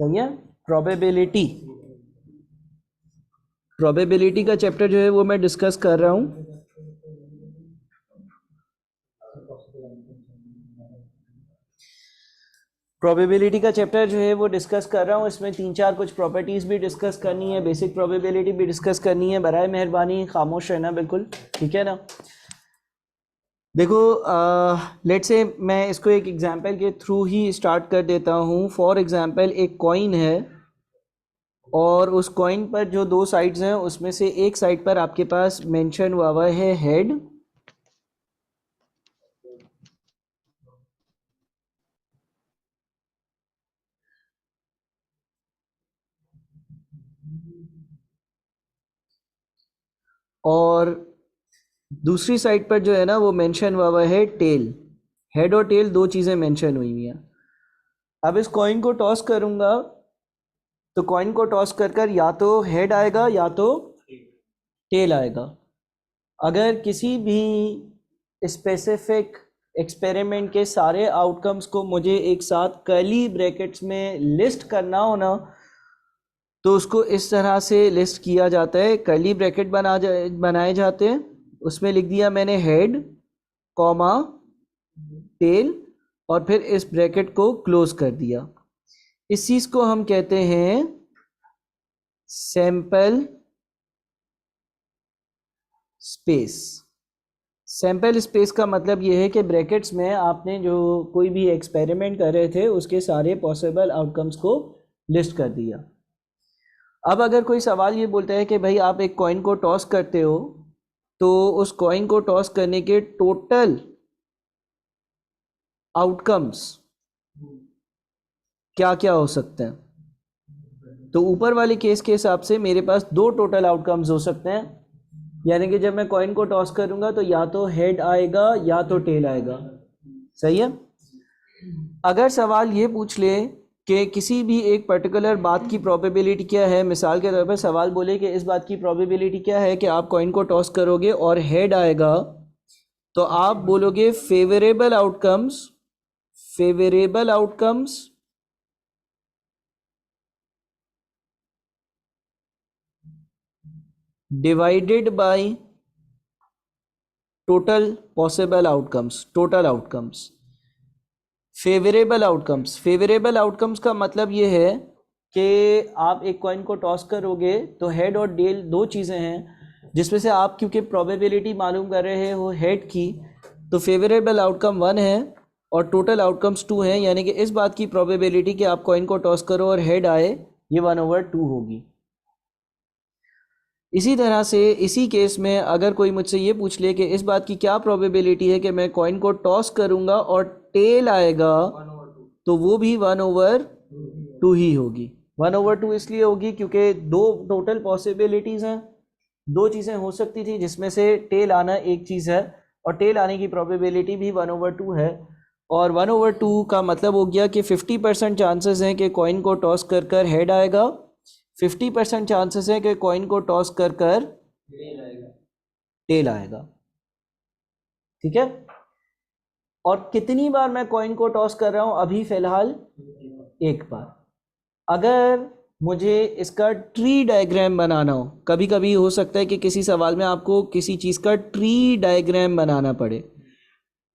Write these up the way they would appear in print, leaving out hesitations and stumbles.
सही है। Probability, probability का चैप्टर जो है वो मैं डिस्कस कर रहा हूँ। प्रोबेबिलिटी का चैप्टर जो है वो डिस्कस कर रहा हूँ। इसमें 3-4 कुछ प्रॉपर्टीज़ भी डिस्कस करनी है, बेसिक प्रोबेबिलिटी भी डिस्कस करनी है। बराए मेहरबानी खामोश रहना बिल्कुल, ठीक है ना। देखो लेट्स से मैं इसको एक एग्जांपल के थ्रू ही स्टार्ट कर देता हूँ। फॉर एग्जांपल एक कॉइन है और उस कॉइन पर जो दो साइड्स हैं उसमें से एक साइड पर आपके पास मेंशन हुआ है हेड, और दूसरी साइड पर जो है ना वो मेंशन हुआ है टेल। हेड और टेल दो चीज़ें मेंशन हुई हुई हैं। अब इस कॉइन को टॉस करूंगा तो कॉइन को टॉस कर कर या तो हेड आएगा या तो टेल आएगा। अगर किसी भी स्पेसिफिक एक्सपेरिमेंट के सारे आउटकम्स को मुझे एक साथ कर्ली ब्रैकेट्स में लिस्ट करना हो ना, तो उसको इस तरह से लिस्ट किया जाता है। कर्ली ब्रैकेट बनाए जाते हैं, उसमें लिख दिया मैंने हेड कॉमा टेल और फिर इस ब्रैकेट को क्लोज कर दिया। इस चीज को हम कहते हैं सैंपल स्पेस। सैंपल स्पेस का मतलब ये है कि ब्रैकेट्स में आपने जो कोई भी एक्सपेरिमेंट कर रहे थे उसके सारे पॉसिबल आउटकम्स को लिस्ट कर दिया। अब अगर कोई सवाल ये बोलता है कि भाई आप एक कॉइन को टॉस करते हो तो उस कॉइन को टॉस करने के टोटल आउटकम्स क्या क्या हो सकते हैं, तो ऊपर वाले केस के हिसाब से मेरे पास दो टोटल आउटकम्स हो सकते हैं। यानी कि जब मैं कॉइन को टॉस करूंगा तो या तो हेड आएगा या तो टेल आएगा। सही है। अगर सवाल ये पूछ ले कि किसी भी एक पर्टिकुलर बात की प्रोबेबिलिटी क्या है, मिसाल के तौर पर सवाल बोले कि इस बात की प्रोबेबिलिटी क्या है कि आप कॉइन को टॉस करोगे और हेड आएगा, तो आप बोलोगे favourable outcomes, favourable outcomes divided by total possible outcomes, total outcomes. Favourable outcomes, favourable outcomes का मतलब ये है कि आप एक कॉइन को टॉस करोगे तो हेड और टेल दो चीज़ें हैं जिसमें से आप क्योंकि प्रोबेबिलिटी मालूम कर रहे हो हेड की, तो फेवरेबल आउटकम 1 है और टोटल आउटकम्स 2 हैं। यानी कि इस बात की प्रोबेबिलिटी कि आप कॉइन को टॉस करो और हेड आए ये 1/2 होगी। इसी तरह से इसी केस में अगर कोई मुझसे ये पूछ ले कि इस बात की क्या प्रोबेबिलिटी है कि मैं कॉइन को टॉस करूंगा और टेल आएगा, तो वो भी 1/2 ही होगी। 1/2 इसलिए होगी क्योंकि दो टोटल पॉसिबिलिटीज़ हैं, दो चीज़ें हो सकती थी जिसमें से टेल आना एक चीज़ है और टेल आने की प्रोबेबिलिटी भी 1/2 है। और 1/2 का मतलब हो गया कि 50% चांसेस हैं कि कॉइन को टॉस कर कर हेड आएगा, 50% चांसेस है कि कॉइन को टॉस कर कर टेल आएगा। ठीक है। और कितनी बार मैं कॉइन को टॉस कर रहा हूं अभी फिलहाल? एक बार। अगर मुझे इसका ट्री डायग्राम बनाना हो, कभी कभी हो सकता है कि किसी सवाल में आपको किसी चीज़ का ट्री डायग्राम बनाना पड़े।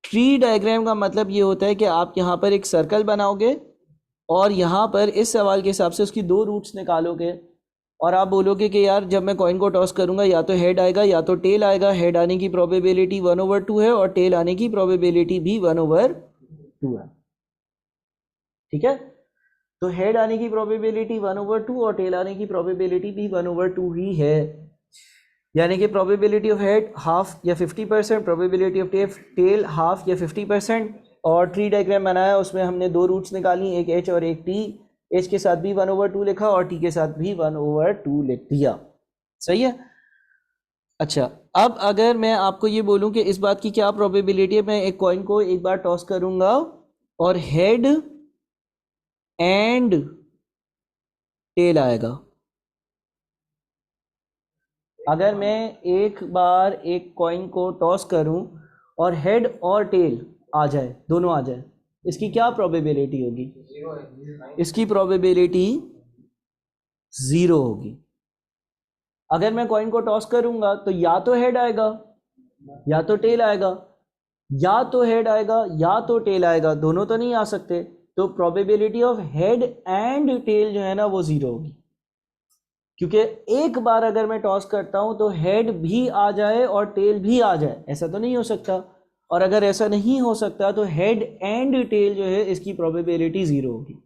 ट्री डायग्राम का मतलब ये होता है कि आप यहाँ पर एक सर्कल बनाओगे और यहाँ पर इस सवाल के हिसाब से उसकी दो रूट्स निकालोगे और आप बोलोगे कि यार जब मैं कॉइन को टॉस करूंगा या तो हेड आएगा या तो टेल आएगा। हेड आने की प्रोबेबिलिटी 1/2 है और टेल आने की प्रोबेबिलिटी भी 1/2 है। ठीक है। तो हेड आने की प्रोबेबिलिटी 1/2 और टेल आने की प्रोबेबिलिटी भी 1/2 ही है। यानी कि प्रोबेबिलिटी ऑफ हेड हाफ या 50%, प्रोबेबिलिटी ऑफ टेल हाफ या 50%। और ट्री डायग्राम बनाया उसमें हमने दो रूट्स निकाली, एक एच और एक टी। एच के साथ भी 1/2 लिखा और टी के साथ भी 1/2 लिख दिया। सही है। अच्छा, अब अगर मैं आपको ये बोलूं कि इस बात की क्या प्रोबेबिलिटी है, मैं एक कॉइन को एक बार टॉस करूंगा और हेड एंड टेल आएगा। अगर मैं एक बार एक कॉइन को टॉस करूं और हेड और टेल आ जाए, दोनों आ जाए, इसकी क्या प्रोबेबिलिटी होगी? इसकी प्रोबेबिलिटी 0 होगी। अगर मैं कॉइन को टॉस करूंगा तो या तो हेड आएगा या तो टेल आएगा, या तो हेड आएगा या तो टेल आएगा, दोनों तो नहीं आ सकते। तो probability of head and tail जो है ना वो 0 होगी, क्योंकि एक बार अगर मैं टॉस करता हूं तो हेड भी आ जाए और टेल भी आ जाए, ऐसा तो नहीं हो सकता। और अगर ऐसा नहीं हो सकता तो हेड एंड टेल जो है इसकी प्रोबेबिलिटी 0 होगी।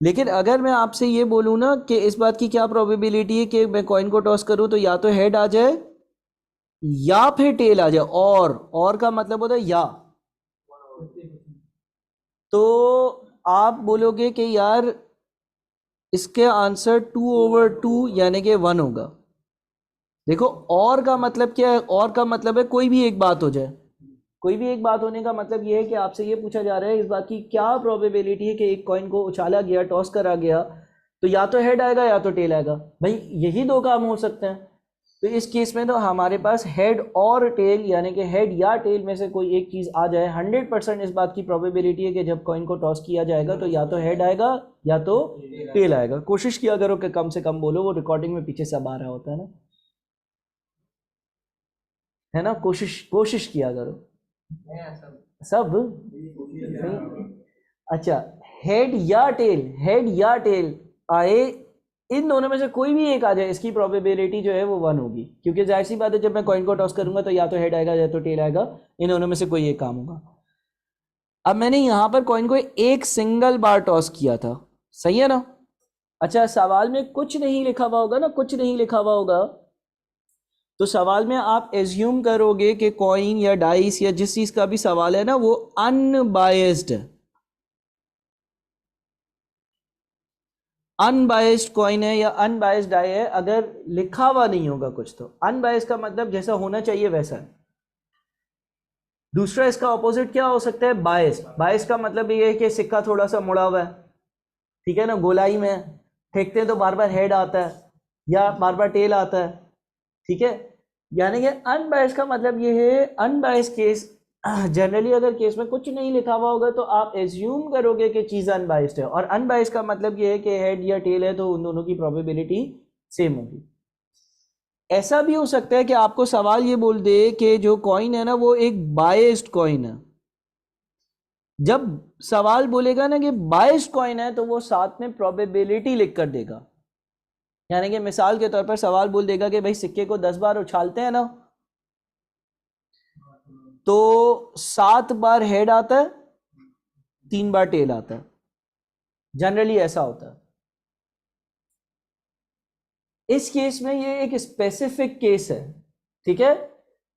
लेकिन अगर मैं आपसे ये बोलूं ना कि इस बात की क्या प्रोबेबिलिटी है कि मैं कॉइन को टॉस करूं तो या तो हेड आ जाए या फिर टेल आ जाए, और का मतलब होता है या, तो आप बोलोगे कि यार इसके आंसर 2/2 यानी कि 1 होगा। देखो और का मतलब क्या है? और का मतलब है कोई भी एक बात हो जाए। कोई भी एक बात होने का मतलब ये है कि आपसे ये पूछा जा रहा है इस बात की क्या प्रोबेबिलिटी है कि एक कॉइन को उछाला गया, टॉस करा गया, तो या तो हेड आएगा या तो टेल आएगा। भाई यही दो काम हो सकते हैं। तो इस केस में तो हमारे पास हेड और टेल यानी कि हेड या टेल में से कोई एक चीज आ जाए। 100% इस बात की प्रोबेबिलिटी है कि जब कॉइन को टॉस किया जाएगा तो या तो हेड आएगा या तो टेल आएगा। कोशिश किया करो कि कम से कम बोलो, वो रिकॉर्डिंग में पीछे सब आ रहा होता है ना, है ना? कोशिश किया करो सब नहीं? अच्छा, हेड या टेल आए, इन दोनों में से कोई भी एक आ जाए, इसकी प्रोबेबिलिटी जो है वो 1 होगी, क्योंकि जाहिर सी बात है जब मैं कॉइन को टॉस करूंगा तो या तो हेड आएगा या तो टेल आएगा, इन दोनों में से कोई एक काम होगा। अब मैंने यहां पर कॉइन को एक सिंगल बार टॉस किया था, सही है ना? अच्छा, सवाल में कुछ नहीं लिखा हुआ होगा ना, कुछ नहीं लिखा हुआ होगा तो सवाल में आप एज्यूम करोगे कि कॉइन या डाइस या जिस चीज का भी सवाल है ना वो अनबायस्ड है। अनबायस्ड कॉइन है या अनबायस्ड डाई है, अगर लिखा हुआ नहीं होगा कुछ तो अनबायस्ड का मतलब जैसा होना चाहिए वैसा है। दूसरा इसका ऑपोजिट क्या हो सकता है? बायस्ड। बायस्ड का मतलब ये है कि सिक्का थोड़ा सा मुड़ा हुआ है, ठीक है ना, गोलाई में फेंकते हैं तो बार बार हेड आता है या बार बार टेल आता है, ठीक है। यानी कि अनबायस्ड का मतलब ये है, अनबायस्ड केस जनरली अगर केस में कुछ नहीं लिखा हुआ होगा तो आप एज्यूम करोगे कि चीज अनबायस्ड है, और अनबायस्ड का मतलब ये है कि हेड या टेल है तो उन दोनों की प्रोबेबिलिटी सेम होगी। ऐसा भी हो सकता है कि आपको सवाल ये बोल दे कि जो कॉइन है ना वो एक बायस्ड कॉइन है। जब सवाल बोलेगा ना कि बायस्ड कॉइन है तो वो साथ में प्रोबेबिलिटी लिख कर देगा। यानी कि मिसाल के तौर पर सवाल बोल देगा कि भाई सिक्के को 10 बार उछालते हैं ना तो 7 बार हेड आता है, 3 बार टेल आता है। जनरली ऐसा होता है। इस केस में ये एक स्पेसिफिक केस है, ठीक है।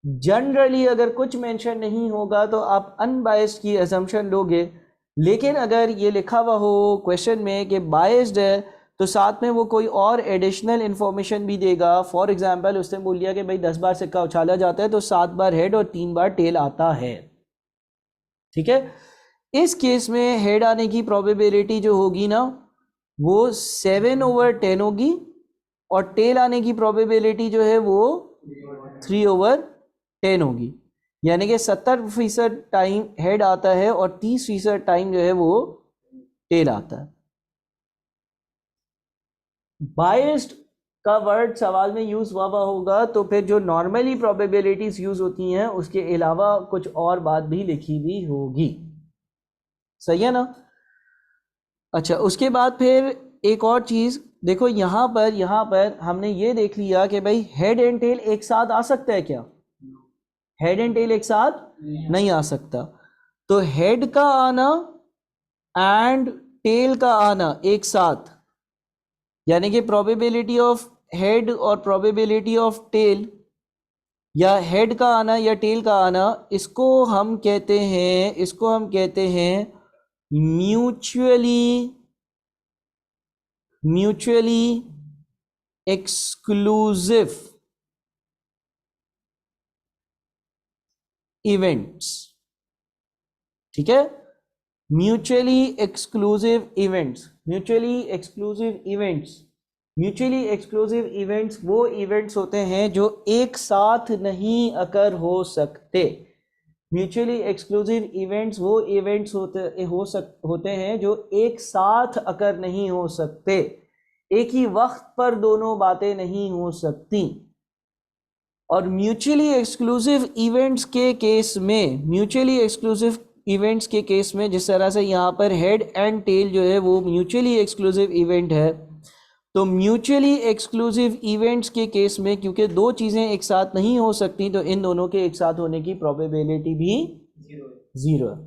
जनरली अगर कुछ मेंशन नहीं होगा तो आप अनबायस्ड की असम्पशन लोगे, लेकिन अगर ये लिखा हुआ हो क्वेश्चन में कि बायस्ड है तो साथ में वो कोई और एडिशनल इंफॉर्मेशन भी देगा। फॉर एग्जांपल उसने बोल दिया कि भाई 10 बार सिक्का उछाला जाता है तो 7 बार हेड और 3 बार टेल आता है, ठीक है। इस केस में हेड आने की प्रोबेबिलिटी जो होगी ना वो 7/10 होगी, और टेल आने की प्रोबेबिलिटी जो है वो 3/10 होगी। यानी कि 70% टाइम हेड आता है और 30% टाइम जो है वो टेल आता है। बायस्ड का वर्ड सवाल में यूज हुआ होगा तो फिर जो नॉर्मली प्रोबेबिलिटीज यूज होती हैं उसके अलावा कुछ और बात भी लिखी हुई होगी, सही है ना? अच्छा, उसके बाद फिर एक और चीज देखो, यहां पर हमने ये देख लिया कि भाई हेड एंड टेल एक साथ आ सकता है क्या? हेड एंड टेल एक साथ नहीं आ सकता। तो हेड का आना एंड टेल का आना एक साथ, यानी कि प्रोबेबिलिटी ऑफ हेड और प्रोबेबिलिटी ऑफ टेल, या हेड का आना या टेल का आना, इसको हम कहते हैं म्यूचुअली एक्सक्लूसिव इवेंट्स, ठीक है। म्यूचुअली एक्सक्लूसिव इवेंट्स वो इवेंट्स होते हैं जो एक साथ नहीं अकर हो सकते। म्यूचुअली एक्सक्लूसिव इवेंट्स वो इवेंट्स होते हैं जो एक साथ अकर नहीं हो सकते, एक ही वक्त पर दोनों बातें नहीं हो सकती। और म्यूचुअली एक्सक्लूसिव इवेंट्स के केस में, म्यूचुअली एक्सक्लूसिव इवेंट्स के केस में जिस तरह से यहाँ पर हेड एंड टेल जो है वो म्यूचुअली एक्सक्लूसिव इवेंट है, तो म्यूचुअली एक्सक्लूसिव इवेंट्स के केस में क्योंकि दो चीज़ें एक साथ नहीं हो सकती, तो इन दोनों के एक साथ होने की प्रोबेबिलिटी भी जीरो है।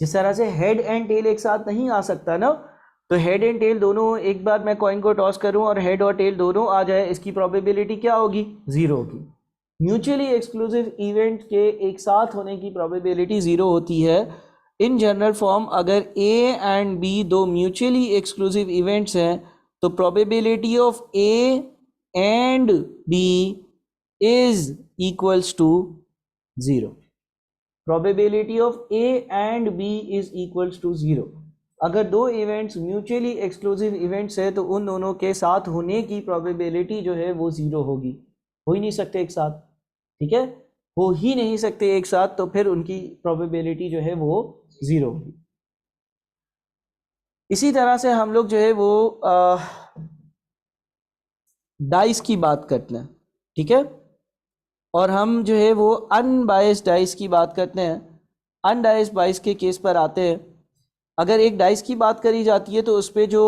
जिस तरह से हेड एंड टेल एक साथ नहीं आ सकता ना, तो हेड एंड टेल दोनों, एक बार मैं कॉइन को टॉस करूं और हेड और टेल दोनों आ जाए, इसकी प्रोबेबिलिटी क्या होगी? जीरो होगी। म्यूचुअली एक्सक्लूसिव इवेंट के एक साथ होने की प्रोबेबिलिटी जीरो होती है। इन जनरल फॉर्म अगर ए एंड बी दो म्यूचुअली एक्सक्लूसिव इवेंट्स हैं तो probability of A and B is equals to zero. Probability of A and B is equals to zero. अगर दो इवेंट्स म्यूचुअली एक्सक्लूसिव इवेंट्स है तो उन दोनों के साथ होने की प्रोबेबिलिटी जो है वो जीरो होगी। हो ही नहीं सकते एक साथ, ठीक है, हो ही नहीं सकते एक साथ, तो फिर उनकी प्रोबेबिलिटी जो है वो जीरो होगी। इसी तरह से हम लोग जो है वो डाइस की बात करते हैं, ठीक है, और हम जो है वो अनबायस्ड डाइस की बात करते हैं। अनबायस्ड डाइस के केस पर आते हैं। अगर एक डाइस की बात करी जाती है तो उस पर जो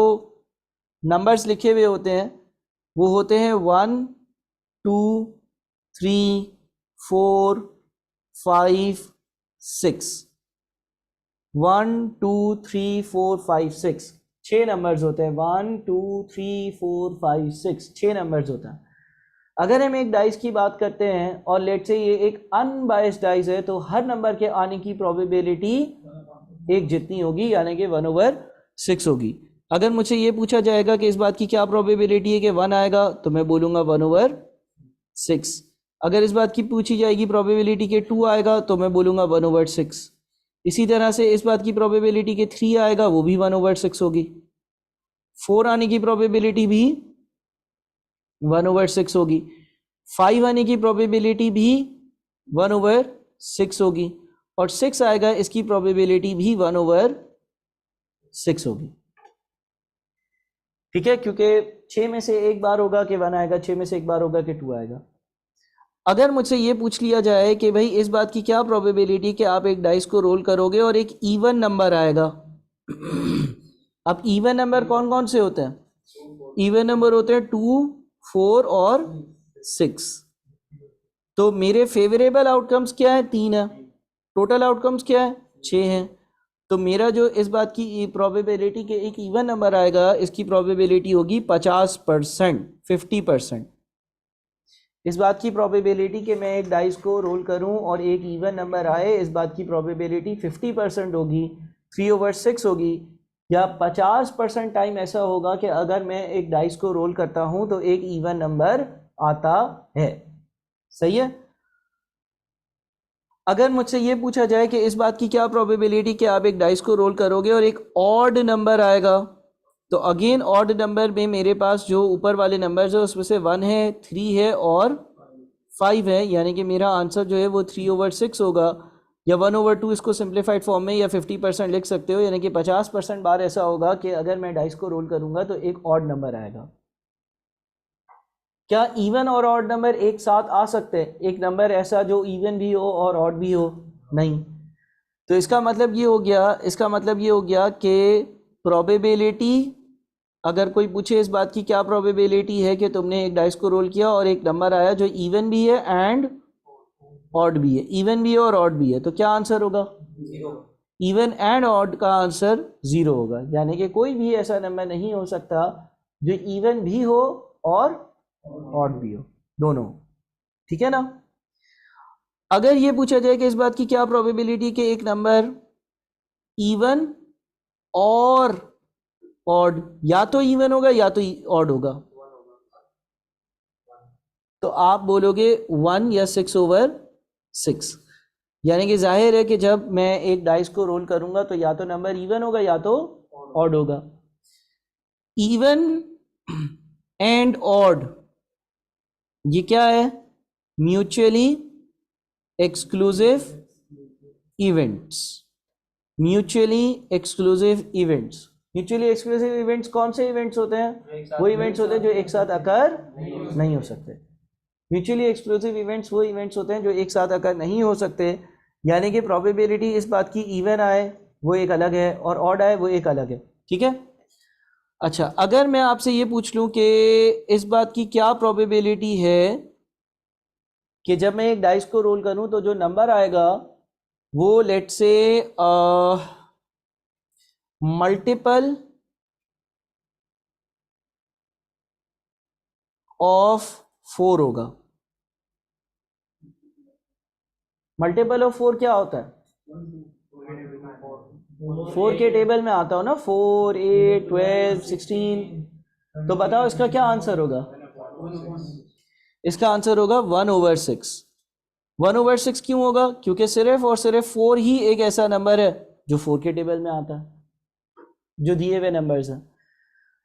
नंबर्स लिखे हुए होते हैं वो होते हैं 1 2 3 4 5 6। 1 2 3 4 5 6 6 नंबर्स होते हैं। 1 2 3 4 5 6 6 नंबर्स होता है। अगर हम एक डाइस की बात करते हैं और लेट से ये एक अनबायस्ड डाइस है तो हर नंबर के आने की प्रोबेबिलिटी एक जितनी होगी, यानी कि 1/6 होगी। अगर मुझे ये पूछा जाएगा कि इस बात की क्या प्रोबेबिलिटी है कि 1 आएगा, तो मैं बोलूँगा 1/6। अगर इस बात की पूछी जाएगी प्रोबेबिलिटी के 2 आएगा तो मैं बोलूँगा 1/6। इसी तरह से इस बात की प्रोबेबिलिटी के 3 आएगा, वो भी 1/6 होगी। 4 आने की प्रोबेबिलिटी भी 1/6 होगी। 5 आने की प्रोबेबिलिटी भी 1/6 होगी। और 6 आएगा, इसकी प्रोबेबिलिटी भी 1/6 होगी, ठीक है, क्योंकि 6 में से एक बार होगा कि 1 आएगा, 6 में से एक बार होगा कि 2 आएगा। अगर मुझसे ये पूछ लिया जाए कि भाई इस बात की क्या प्रोबेबिलिटी कि आप एक डाइस को रोल करोगे और एक इवन नंबर आएगा। अब इवन नंबर कौन कौन से होते हैं? इवन नंबर होते हैं 2 4 और 6। तो मेरे फेवरेबल आउटकम्स क्या है? 3 है। टोटल आउटकम्स क्या है? 6 हैं। तो मेरा जो इस बात की प्रोबेबिलिटी के एक इवन नंबर आएगा, इसकी प्रोबेबिलिटी होगी 50%, 50%। इस बात की प्रोबेबिलिटी कि मैं एक डाइस को रोल करूं और एक इवन नंबर आए, इस बात की प्रोबेबिलिटी 50% होगी, 3/6 होगी। या 50% टाइम ऐसा होगा कि अगर मैं एक डाइस को रोल करता हूं तो एक इवन नंबर आता है। सही है। अगर मुझसे ये पूछा जाए कि इस बात की क्या प्रोबेबिलिटी कि आप एक डाइस को रोल करोगे और एक ऑड नंबर आएगा, तो अगेन ऑड नंबर में मेरे पास जो ऊपर वाले नंबर्स है उसमें से 1 है, 3 है और 5 है, यानी कि मेरा आंसर जो है वो 3/6 होगा। या 1/2 इसको सिंप्लीफाइड फॉर्म में या 50% लिख सकते हो, यानी कि 50% बार ऐसा होगा कि अगर मैं डाइस को रोल करूंगा तो एक ऑड नंबर आएगा। क्या इवन और ऑड नंबर एक साथ आ सकते हैं? एक नंबर ऐसा जो इवन भी हो और ऑड भी हो? नहीं। तो इसका मतलब ये हो गया कि प्रोबेबिलिटी, अगर कोई पूछे इस बात की क्या प्रोबेबिलिटी है कि तुमने एक डाइस को रोल किया और एक नंबर आया जो इवन भी है एंड ऑड भी है, इवन भी है और ऑड भी है, तो क्या आंसर होगा? इवन एंड ऑड का आंसर 0 होगा। यानी कि कोई भी ऐसा नंबर नहीं हो सकता जो इवन भी हो और ऑड भी हो, दोनों, ठीक है ना। अगर ये पूछा जाए कि इस बात की क्या प्रोबेबिलिटी कि एक नंबर इवन और ऑड, या तो इवन होगा या तो ऑड होगा, तो आप बोलोगे 1 या 6/6। यानी कि जाहिर है कि जब मैं एक डाइस को रोल करूंगा तो या तो नंबर इवन होगा या तो ऑड होगा। इवन एंड ऑड ये क्या है? Mutually exclusive events, mutually exclusive events. Mutually exclusive events कौन से इवेंट्स होते हैं? वो इवेंट्स होते हैं जो एक साथ अकर नहीं हो सकते। म्यूचुअली एक्सक्लूसिव इवेंट्स वो इवेंट्स होते हैं जो एक साथ अकर नहीं हो सकते, यानी कि प्रोबेबिलिटी इस बात की इवन आए वो एक अलग है और ऑड आए वो एक अलग है। ठीक है। अच्छा, अगर मैं आपसे ये पूछ लूं कि इस बात की क्या प्रोबेबिलिटी है कि जब मैं एक डाइस को रोल करूं तो जो नंबर आएगा वो लेट से मल्टीपल ऑफ 4 होगा। मल्टीपल ऑफ 4 क्या होता है? 4 के टेबल में आता हो ना, 4, 8, 12, 16। तो बताओ इसका क्या आंसर होगा? इसका आंसर होगा 1/6। 1/6 क्यों होगा? क्योंकि सिर्फ और सिर्फ 4 ही एक ऐसा नंबर है जो 4 के टेबल में आता है, जो दिए हुए नंबर्स हैं।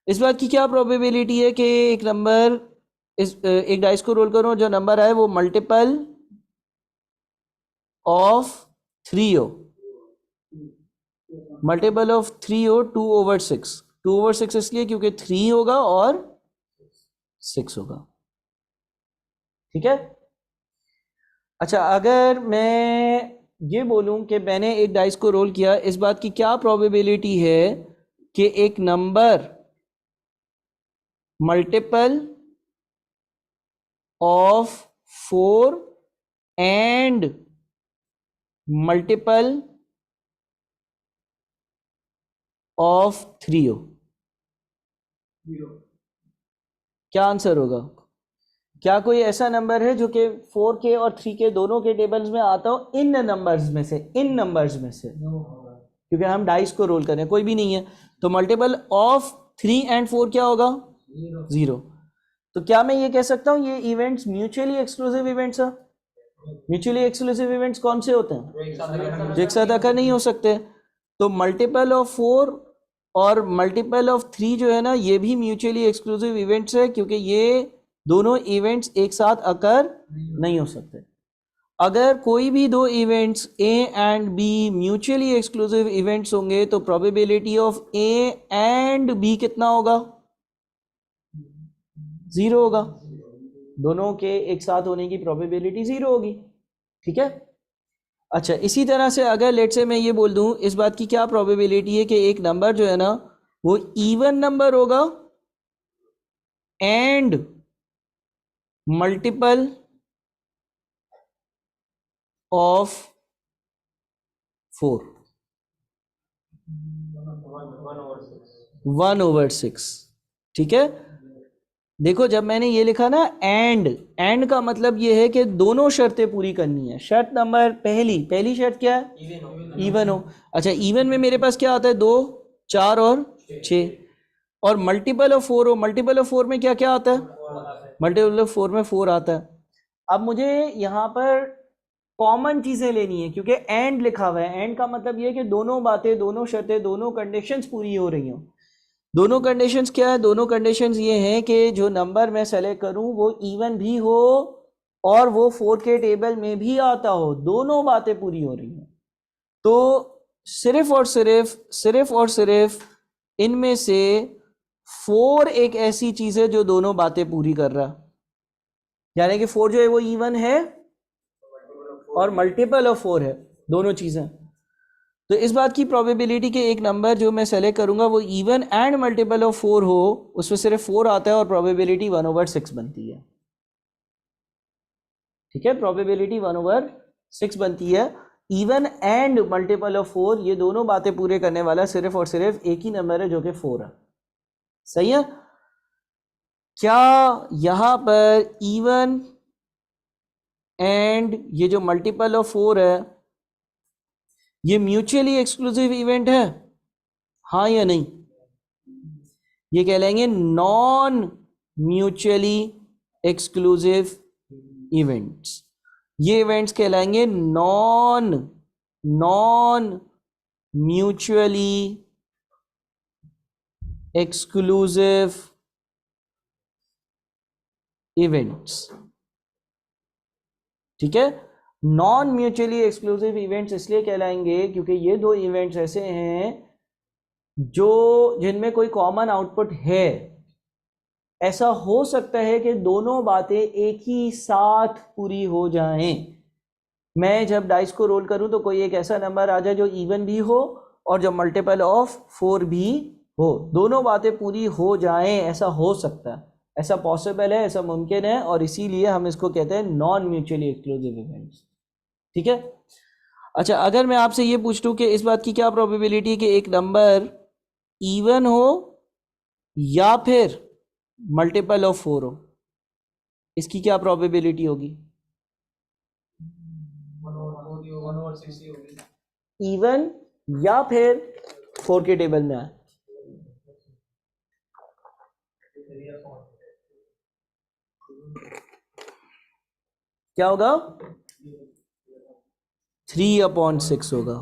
इस बात की क्या प्रोबेबिलिटी है कि एक नंबर एक डाइस को रोल करो, जो नंबर आए वो मल्टीपल ऑफ 3 हो। मल्टीपल ऑफ 3 हो 2/6। 2/6 इसलिए क्योंकि 3 होगा और 6 होगा। ठीक है। अच्छा, अगर मैं ये बोलूं कि मैंने एक डाइस को रोल किया, इस बात की क्या प्रोबेबिलिटी है कि एक number multiple of 4 and multiple of 3 हो? क्या आंसर होगा? क्या कोई ऐसा नंबर है जो कि 4 के और 3 के दोनों के टेबल्स में आता हो? इन नंबर्स में से, इन नंबर्स में से, क्योंकि हम डाइस को रोल कर रहे हैं, कोई भी नहीं है। तो मल्टीपल ऑफ 3 एंड 4 क्या होगा? 0। तो क्या मैं ये कह सकता हूं ये इवेंट्स म्यूचुअली एक्सक्लूसिव इवेंट्स है? म्यूचुअली एक्सक्लूसिव इवेंट्स कौन से होते हैं? जो एक साथ अकर नहीं हो सकते। तो मल्टीपल ऑफ 4 और मल्टीपल ऑफ 3 जो है ना, ये भी म्यूचुअली एक्सक्लूसिव इवेंट्स है, क्योंकि ये दोनों इवेंट्स एक साथ अकर नहीं हो सकते। अगर कोई भी दो events A and B mutually exclusive events होंगे तो probability of A and B कितना होगा? 0 होगा। दोनों के एक साथ होने की प्रोबेबिलिटी 0 होगी। ठीक है। अच्छा, इसी तरह से अगर लेट से मैं ये बोल दूं, इस बात की क्या प्रोबेबिलिटी है कि एक नंबर जो है ना वो इवन नंबर होगा एंड मल्टीपल ऑफ 4? 1/6। ठीक है। देखो, जब मैंने ये लिखा ना एंड का मतलब ये है कि दोनों शर्तें पूरी करनी है। शर्त नंबर पहली शर्त क्या है? इवन हो। अच्छा, इवन में मेरे पास क्या आता है? 2, 4 और 6। और मल्टीपल ऑफ 4 हो। मल्टीपल ऑफ 4 में क्या क्या आता है? मल्टीपल ऑफ 4 में 4 आता है। अब मुझे यहाँ पर कॉमन चीजें लेनी है, क्योंकि एंड लिखा हुआ है। एंड का मतलब ये है कि दोनों बातें, दोनों शर्तें, दोनों कंडीशंस पूरी हो रही हो। दोनों कंडीशंस क्या है? दोनों कंडीशंस ये हैं कि जो नंबर मैं सेलेक्ट करूं वो इवन भी हो और वो 4 के टेबल में भी आता हो। दोनों बातें पूरी हो रही हैं। तो सिर्फ और सिर्फ इनमें से 4 एक ऐसी चीज है जो दोनों बातें पूरी कर रहा, यानी कि 4 जो है वो इवन है और मल्टीपल ऑफ 4 है, दोनों चीजें। तो इस बात की प्रोबेबिलिटी कि एक नंबर जो मैं सेलेक्ट करूंगा वो इवन एंड मल्टीपल ऑफ 4 हो, उसमें सिर्फ 4 आता है और प्रोबेबिलिटी 1/6 बनती है। ठीक है। प्रोबेबिलिटी 1/6 बनती है। इवन एंड मल्टीपल ऑफ 4, ये दोनों बातें पूरे करने वाला सिर्फ और सिर्फ एक ही नंबर है जो कि 4 है। सही है। क्या यहां पर इवन एंड ये जो मल्टीपल ऑफ 4 है ये म्यूचुअली एक्सक्लूसिव इवेंट है? हाँ या नहीं? ये कहलाएंगे नॉन म्यूचुअली एक्सक्लूसिव इवेंट्स। ये इवेंट्स कहलाएंगे नॉन म्यूचुअली एक्सक्लूसिव इवेंट्स। ठीक है। नॉन म्यूचुअली एक्सक्लूसिव इवेंट्स इसलिए कहलाएंगे क्योंकि ये दो इवेंट्स ऐसे हैं जो जिनमें कोई कॉमन आउटपुट है। ऐसा हो सकता है कि दोनों बातें एक ही साथ पूरी हो जाएं। मैं जब डाइस को रोल करूं तो कोई एक ऐसा नंबर आ जाए जो इवन भी हो और जो मल्टीपल ऑफ 4 भी हो, दोनों बातें पूरी हो जाएं, ऐसा हो सकता है, ऐसा पॉसिबल है, ऐसा मुमकिन है, और इसीलिए हम इसको कहते हैं नॉन म्यूचुअली एक्सक्लूसिव इवेंट्स। ठीक है। अच्छा, अगर मैं आपसे ये पूछ लूं कि इस बात की क्या प्रोबेबिलिटी है कि एक नंबर इवन हो या फिर मल्टीपल ऑफ 4 हो, इसकी क्या प्रोबेबिलिटी होगी? इवन या फिर 4 के टेबल में आए। क्या होगा? 3/6 होगा।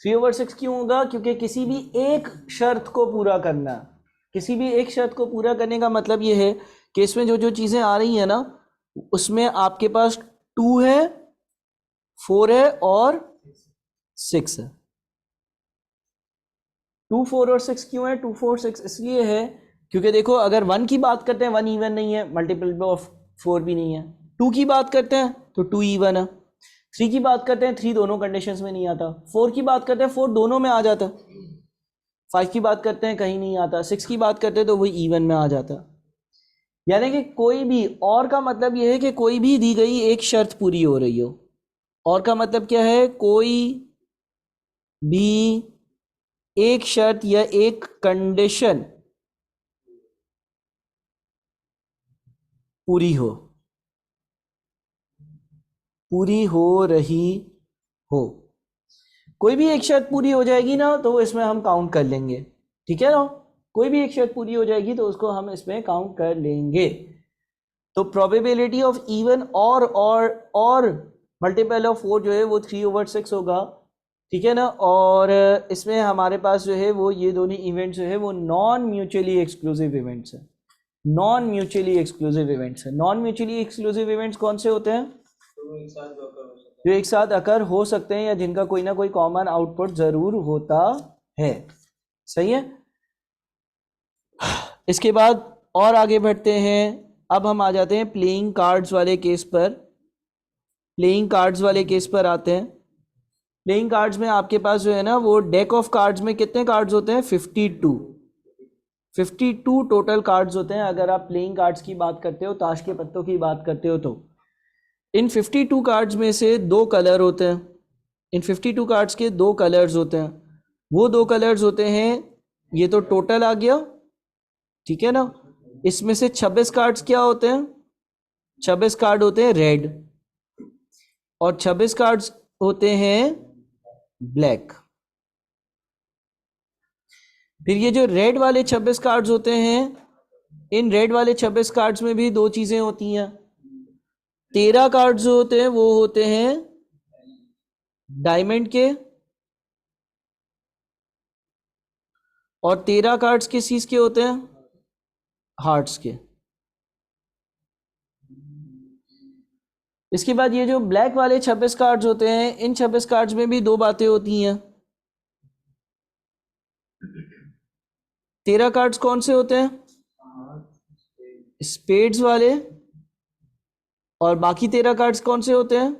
3/6 क्यों होगा? क्योंकि किसी भी एक शर्त को पूरा करना, किसी भी एक शर्त को पूरा करने का मतलब ये है कि इसमें जो जो चीजें आ रही हैं ना, उसमें आपके पास 2 है, 4 है और 6 है। 2, 4 और 6 क्यों है? 2, 4, 6 इसलिए है क्योंकि देखो, अगर 1 की बात करते हैं 1 इवन नहीं है, मल्टीपल ऑफ 4 भी नहीं है। 2 की बात करते हैं तो 2 इवन है। 3 की बात करते हैं 3 दोनों कंडीशंस में नहीं आता। 4 की बात करते हैं 4 दोनों में आ जाता। 5 की बात करते हैं कहीं नहीं आता। 6 की बात करते हैं तो वही इवन में आ जाता। यानी कि कोई भी, और का मतलब यह है कि कोई भी दी गई एक शर्त पूरी हो रही हो। और का मतलब क्या है? कोई भी एक शर्त या एक कंडीशन पूरी हो, पूरी हो रही हो। कोई भी एक शर्त पूरी हो जाएगी ना तो इसमें हम काउंट कर लेंगे। ठीक है ना? कोई भी एक शर्त पूरी हो जाएगी तो उसको हम इसमें काउंट कर लेंगे। तो प्रोबेबिलिटी ऑफ इवन और मल्टीपल ऑफ 4 जो है वो 3/6 होगा। ठीक है ना? और इसमें हमारे पास जो है वो ये दोनों इवेंट्स जो है वो नॉन म्यूचुअली एक्सक्लूसिव इवेंट्स है। नॉन म्यूचुअली एक्सक्लूसिव इवेंट्स है। नॉन म्यूचुअली एक्सक्लूसिव इवेंट्स कौन से होते हैं? जो एक साथ अकर हो सकते हैं या जिनका कोई ना कोई कॉमन आउटपुट जरूर होता है। सही है। इसके बाद और आगे बढ़ते हैं। अब हम आ जाते हैं प्लेइंग कार्ड्स वाले केस पर। प्लेइंग कार्ड्स वाले केस पर आते हैं। प्लेइंग कार्ड्स में आपके पास जो है ना वो डेक ऑफ कार्ड्स में कितने कार्ड्स होते हैं? 52 टोटल कार्ड्स होते हैं। अगर आप प्लेइंग कार्ड्स की बात करते हो, ताश के पत्तों की बात करते हो, तो इन 52 कार्ड्स में से 2 कलर होते हैं। इन 52 कार्ड्स के 2 कलर्स होते हैं। वो 2 कलर्स होते हैं, ये तो टोटल आ गया। ठीक है ना? इसमें से 26 कार्ड्स क्या होते हैं? 26 कार्ड होते हैं रेड और 26 कार्ड्स होते हैं ब्लैक। फिर ये जो रेड वाले 26 कार्ड्स होते हैं, इन रेड वाले 26 कार्ड्स में भी 2 चीजें होती हैं। 13 कार्ड्स जो होते हैं वो होते हैं डायमंड के, और 13 कार्ड्स किस चीज के होते हैं? हार्ट्स के। इसके बाद ये जो ब्लैक वाले 26 कार्ड्स होते हैं, इन 26 कार्ड्स में भी 2 बातें होती हैं। 13 कार्ड्स कौन से होते हैं? स्पेड्स वाले। और बाकी 13 कार्ड्स कौन से होते हैं?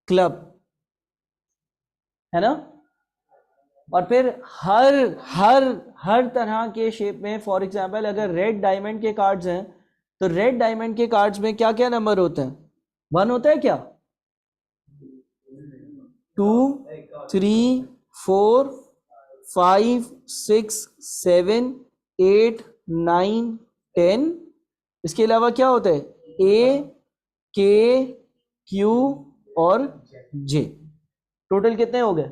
क्लब, है ना? और फिर हर हर हर तरह के शेप में, फॉर एग्जांपल अगर रेड डायमंड के कार्ड्स हैं तो रेड डायमंड के कार्ड्स में क्या क्या नंबर होते हैं? 1 होता है क्या? 2, 3, 4, 5, 6, 7, 8, 9, 10। इसके अलावा क्या होता है? ए, के, क्यू और जे। टोटल कितने हो गए?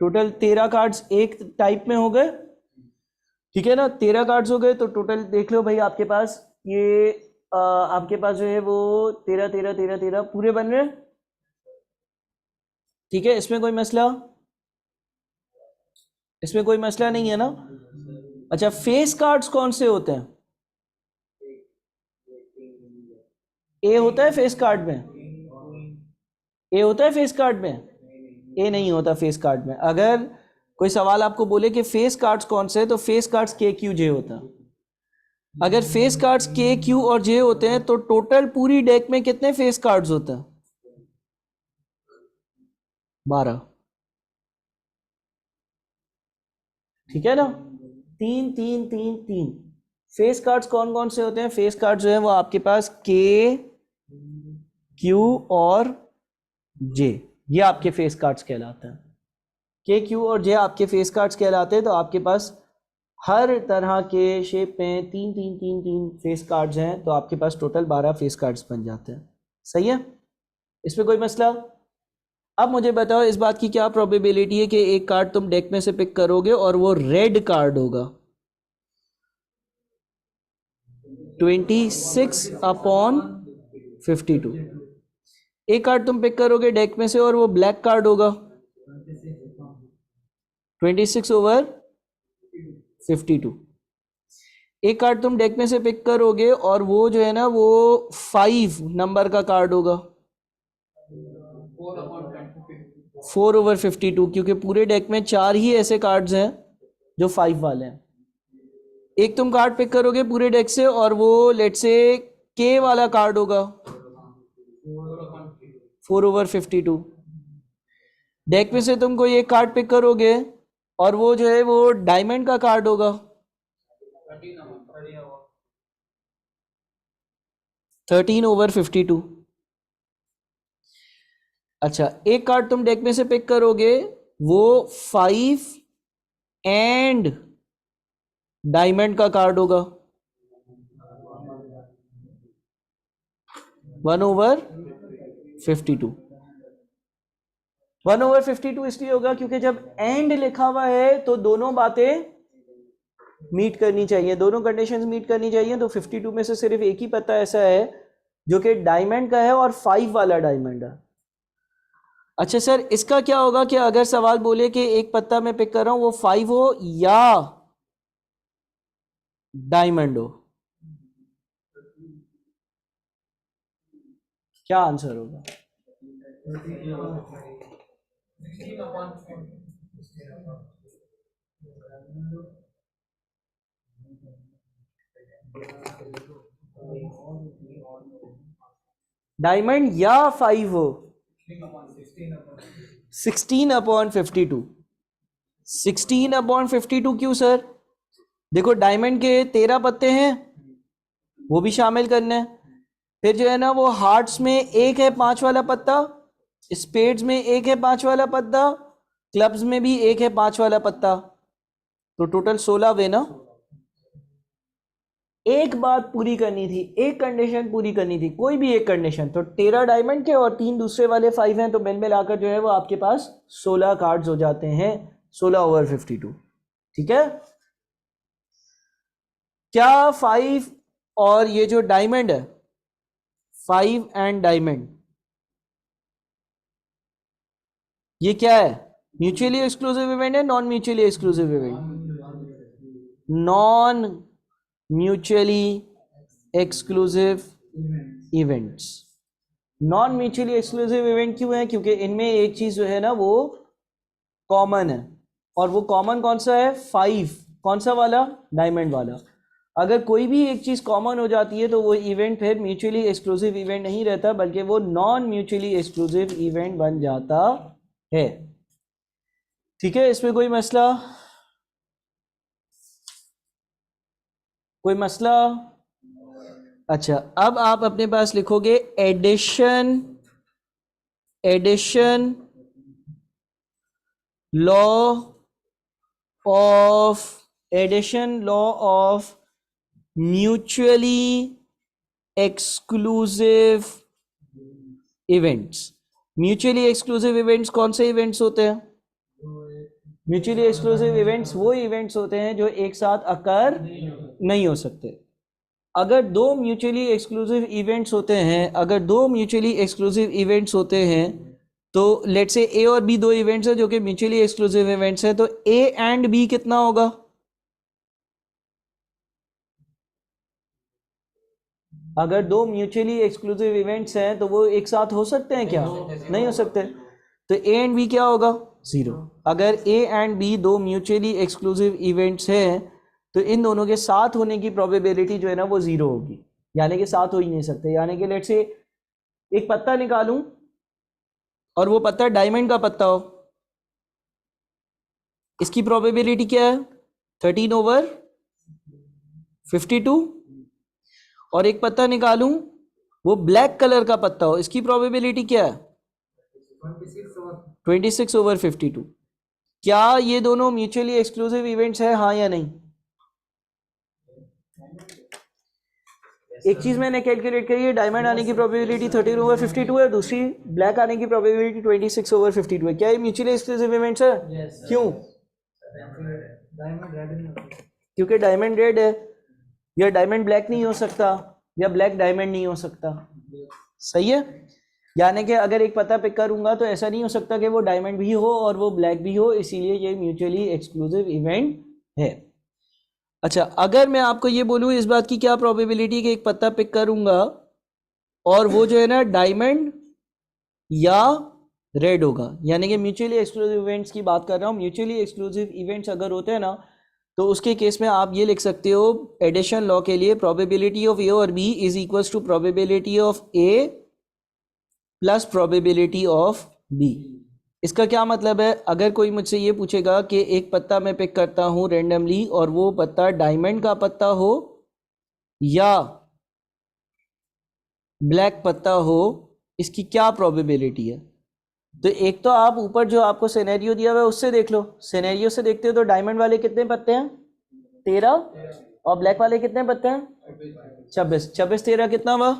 टोटल 13 कार्ड्स एक टाइप में हो गए। ठीक है ना? 13 कार्ड्स हो गए तो टोटल देख लो भाई, आपके पास ये आपके पास जो है वो 13 13 13 13 पूरे बन रहे हैं। ठीक है, इसमें कोई मसला, इसमें कोई मसला नहीं है ना? अच्छा, फेस कार्ड्स कौन से होते हैं? ए होता है फेस कार्ड में? ए होता है फेस कार्ड में? ए नहीं होता फेस कार्ड में। अगर कोई सवाल आपको बोले कि फेस कार्ड्स कौन से हैं, तो फेस कार्ड्स के क्यू जे होता है। अगर फेस कार्ड्स के क्यू और जे होते हैं तो टोटल पूरी डेक में कितने फेस कार्ड्स होते हैं? 12। ठीक है ना? 3 3 3 3 फेस कार्ड्स कौन कौन से होते हैं? फेस कार्ड जो है वो आपके पास के क्यू और जे, ये आपके फेस कार्ड्स कहलाते हैं। के क्यू और जे आपके फेस कार्ड्स कहलाते हैं। तो आपके पास हर तरह के शेप में 3 3 3 3 फेस कार्ड्स हैं, तो आपके पास टोटल 12 फेस कार्ड्स बन जाते हैं। सही है? इसमें कोई मसला? अब मुझे बताओ इस बात की क्या प्रोबेबिलिटी है कि एक कार्ड तुम डेक में से पिक करोगे और वो रेड कार्ड होगा? 26/52। एक कार्ड तुम पिक करोगे डेक में से और वो ब्लैक कार्ड होगा? 26/52। एक कार्ड तुम डेक में से पिक करोगे और वो जो है ना वो 5 नंबर का कार्ड होगा? 4/52, क्योंकि पूरे डेक में 4 ही ऐसे कार्ड्स हैं जो 5 वाले हैं। एक तुम कार्ड पिक करोगे पूरे डेक से और वो लेट से के वाला कार्ड होगा? 4/52। डेक में से तुम कोई एक कार्ड पिक करोगे और वो जो है वो डायमंड का कार्ड होगा? 13/52। अच्छा, एक कार्ड तुम डेक में से पिक करोगे वो 5 एंड डायमंड का कार्ड होगा? 1/52। 1/52 इसलिए होगा क्योंकि जब एंड लिखा हुआ है तो दोनों बातें मीट करनी चाहिए, दोनों कंडीशंस मीट करनी चाहिए। तो 52 में से सिर्फ एक ही पत्ता ऐसा है जो कि डायमंड का है और 5 वाला डायमंड है। अच्छा सर, इसका क्या होगा कि अगर सवाल बोले कि एक पत्ता मैं पिक कर रहा हूं वो 5 हो या डायमंड हो, क्या आंसर होगा? डायमंड या 5 हो? 16/52। 16/52 क्यों सर? देखो डायमंड के 13 पत्ते हैं, वो भी शामिल करने हैं। फिर जो है ना वो हार्ट्स में एक है 5 वाला पत्ता, स्पेड्स में एक है 5 वाला पत्ता, क्लब्स में भी एक है 5 वाला पत्ता, तो टोटल 16 वे ना। एक बात पूरी करनी थी, एक कंडीशन पूरी करनी थी, कोई भी एक कंडीशन। तो 13 डायमंड के और 3 दूसरे वाले 5 हैं, तो मिल मिलाकर जो है वो आपके पास 16 कार्ड्स हो जाते हैं। 16/52। ठीक है? क्या 5 और ये जो डायमंड है, 5 एंड डायमंड, ये क्या है? म्यूचुअली एक्सक्लूसिव इवेंट है, non mutually exclusive event? Non mutually exclusive events. Non mutually exclusive event क्यों है? क्योंकि इनमें एक चीज जो है ना वो कॉमन है, और वो कॉमन कौन सा है? 5। कौन सा वाला? डायमंड वाला। अगर कोई भी एक चीज कॉमन हो जाती है तो वो इवेंट फिर म्यूचुअली एक्सक्लूसिव इवेंट नहीं रहता, बल्कि वो नॉन म्यूचुअली एक्सक्लूसिव इवेंट बन जाता है। ठीक है? इसमें कोई मसला? कोई मसला? अच्छा, अब आप अपने पास लिखोगे addition, addition law of, addition law of mutually exclusive events. Mutually exclusive events कौन से इवेंट्स होते हैं? म्यूचुअली एक्सक्लूसिव इवेंट्स वो इवेंट्स होते हैं जो एक साथ अकर नहीं हो सकते। अगर दो म्यूचुअली एक्सक्लूसिव इवेंट्स होते हैं, अगर दो म्यूचुअली एक्सक्लूसिव इवेंट्स होते हैं, तो लेट से ए और बी दो इवेंट्स हैं जो कि म्यूचुअली एक्सक्लूसिव इवेंट्स हैं, तो ए एंड बी कितना होगा? अगर दो म्यूचुअली एक्सक्लूसिव इवेंट्स हैं तो वो एक साथ हो सकते हैं क्या? नहीं हो सकते। तो ए एंड बी क्या होगा? जीरो। अगर ए एंड बी दो म्यूचुअली एक्सक्लूसिव इवेंट्स हैं तो इन दोनों के साथ होने की प्रोबेबिलिटी जो है ना वो जीरो होगी, यानी कि साथ हो ही नहीं सकते। यानी कि लेट्स से एक पत्ता निकालूं और वो पत्ता डायमंड का पत्ता हो, इसकी प्रोबेबिलिटी क्या है? 13/52। और एक पत्ता निकालूं वो ब्लैक कलर का पत्ता हो, इसकी प्रोबेबिलिटी क्या है? 26/52। क्या ये दोनों म्यूचुअली एक्सक्लूसिव इवेंट्स है, हाँ या नहीं? एक चीज मैंने कैलकुलेट करी है, डायमंड आने की प्रोबेबिलिटी 13/52 है, दूसरी ब्लैक आने की प्रोबेबिलिटी 26/52 है। क्या ये म्यूचुअली एक्सक्लूसिव इवेंट्स है? क्यों? क्योंकि डायमंड रेड है, या डायमंड ब्लैक नहीं हो सकता, या ब्लैक डायमंड नहीं हो सकता। सही है। यानी कि अगर एक पत्ता पिक करूंगा तो ऐसा नहीं हो सकता कि वो डायमंड भी हो और वो ब्लैक भी हो, इसीलिए ये म्यूचुअली एक्सक्लूसिव इवेंट है। अच्छा, अगर मैं आपको ये बोलूं इस बात की क्या प्रोबेबिलिटी कि एक पत्ता पिक करूंगा और वो जो है ना डायमंड या रेड होगा, यानी कि म्यूचुअली एक्सक्लूसिव इवेंट्स की बात कर रहा हूं। म्यूचुअली एक्सक्लूसिव इवेंट्स अगर होते हैं ना तो उसके केस में आप ये लिख सकते हो एडिशन लॉ के लिए, प्रोबेबिलिटी ऑफ ए और B is equals to probability of A plus probability of B. इसका क्या मतलब है? अगर कोई मुझसे ये पूछेगा कि एक पत्ता मैं पिक करता हूं रेंडमली और वो पत्ता डायमंड का पत्ता हो या ब्लैक पत्ता हो, इसकी क्या प्रोबेबिलिटी है? तो एक तो आप ऊपर जो आपको सिनेरियो दिया हुआ है उससे देख लो। सिनेरियो से देखते हो तो डायमंड वाले कितने पत्ते हैं? 13। और ब्लैक वाले कितने पत्ते हैं? 26। 26 13 कितना हुआ?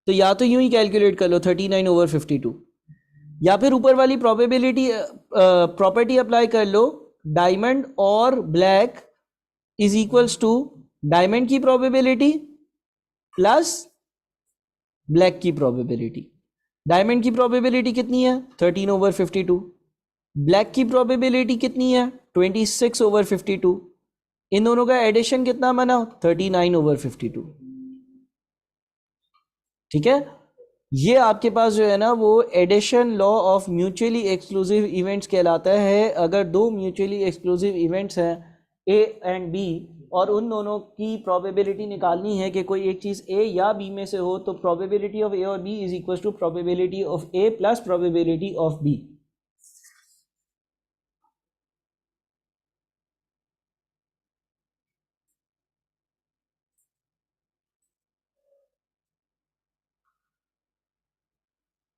तो या तो यूं ही कैलकुलेट कर लो 39/52, या फिर ऊपर वाली प्रोबेबिलिटी प्रॉपर्टी अप्लाई कर लो, डायमंड और black is equals to diamond की प्रोबेबिलिटी प्लस ब्लैक की प्रोबेबिलिटी। डायमंड की प्रोबेबिलिटी कितनी है? 13/52। ब्लैक की प्रोबेबिलिटी कितनी है? 26/52। इन दोनों का एडिशन कितना बना? 39/52। ठीक है। ये आपके पास जो है ना वो addition law of mutually exclusive events कहलाता है। अगर दो म्यूचुअली एक्सक्लूसिव इवेंट्स हैं ए एंड बी और उन दोनों की प्रोबेबिलिटी निकालनी है कि कोई एक चीज़ ए या बी में से हो, तो प्रोबेबिलिटी ऑफ ए और B is equal to probability of A plus probability of B.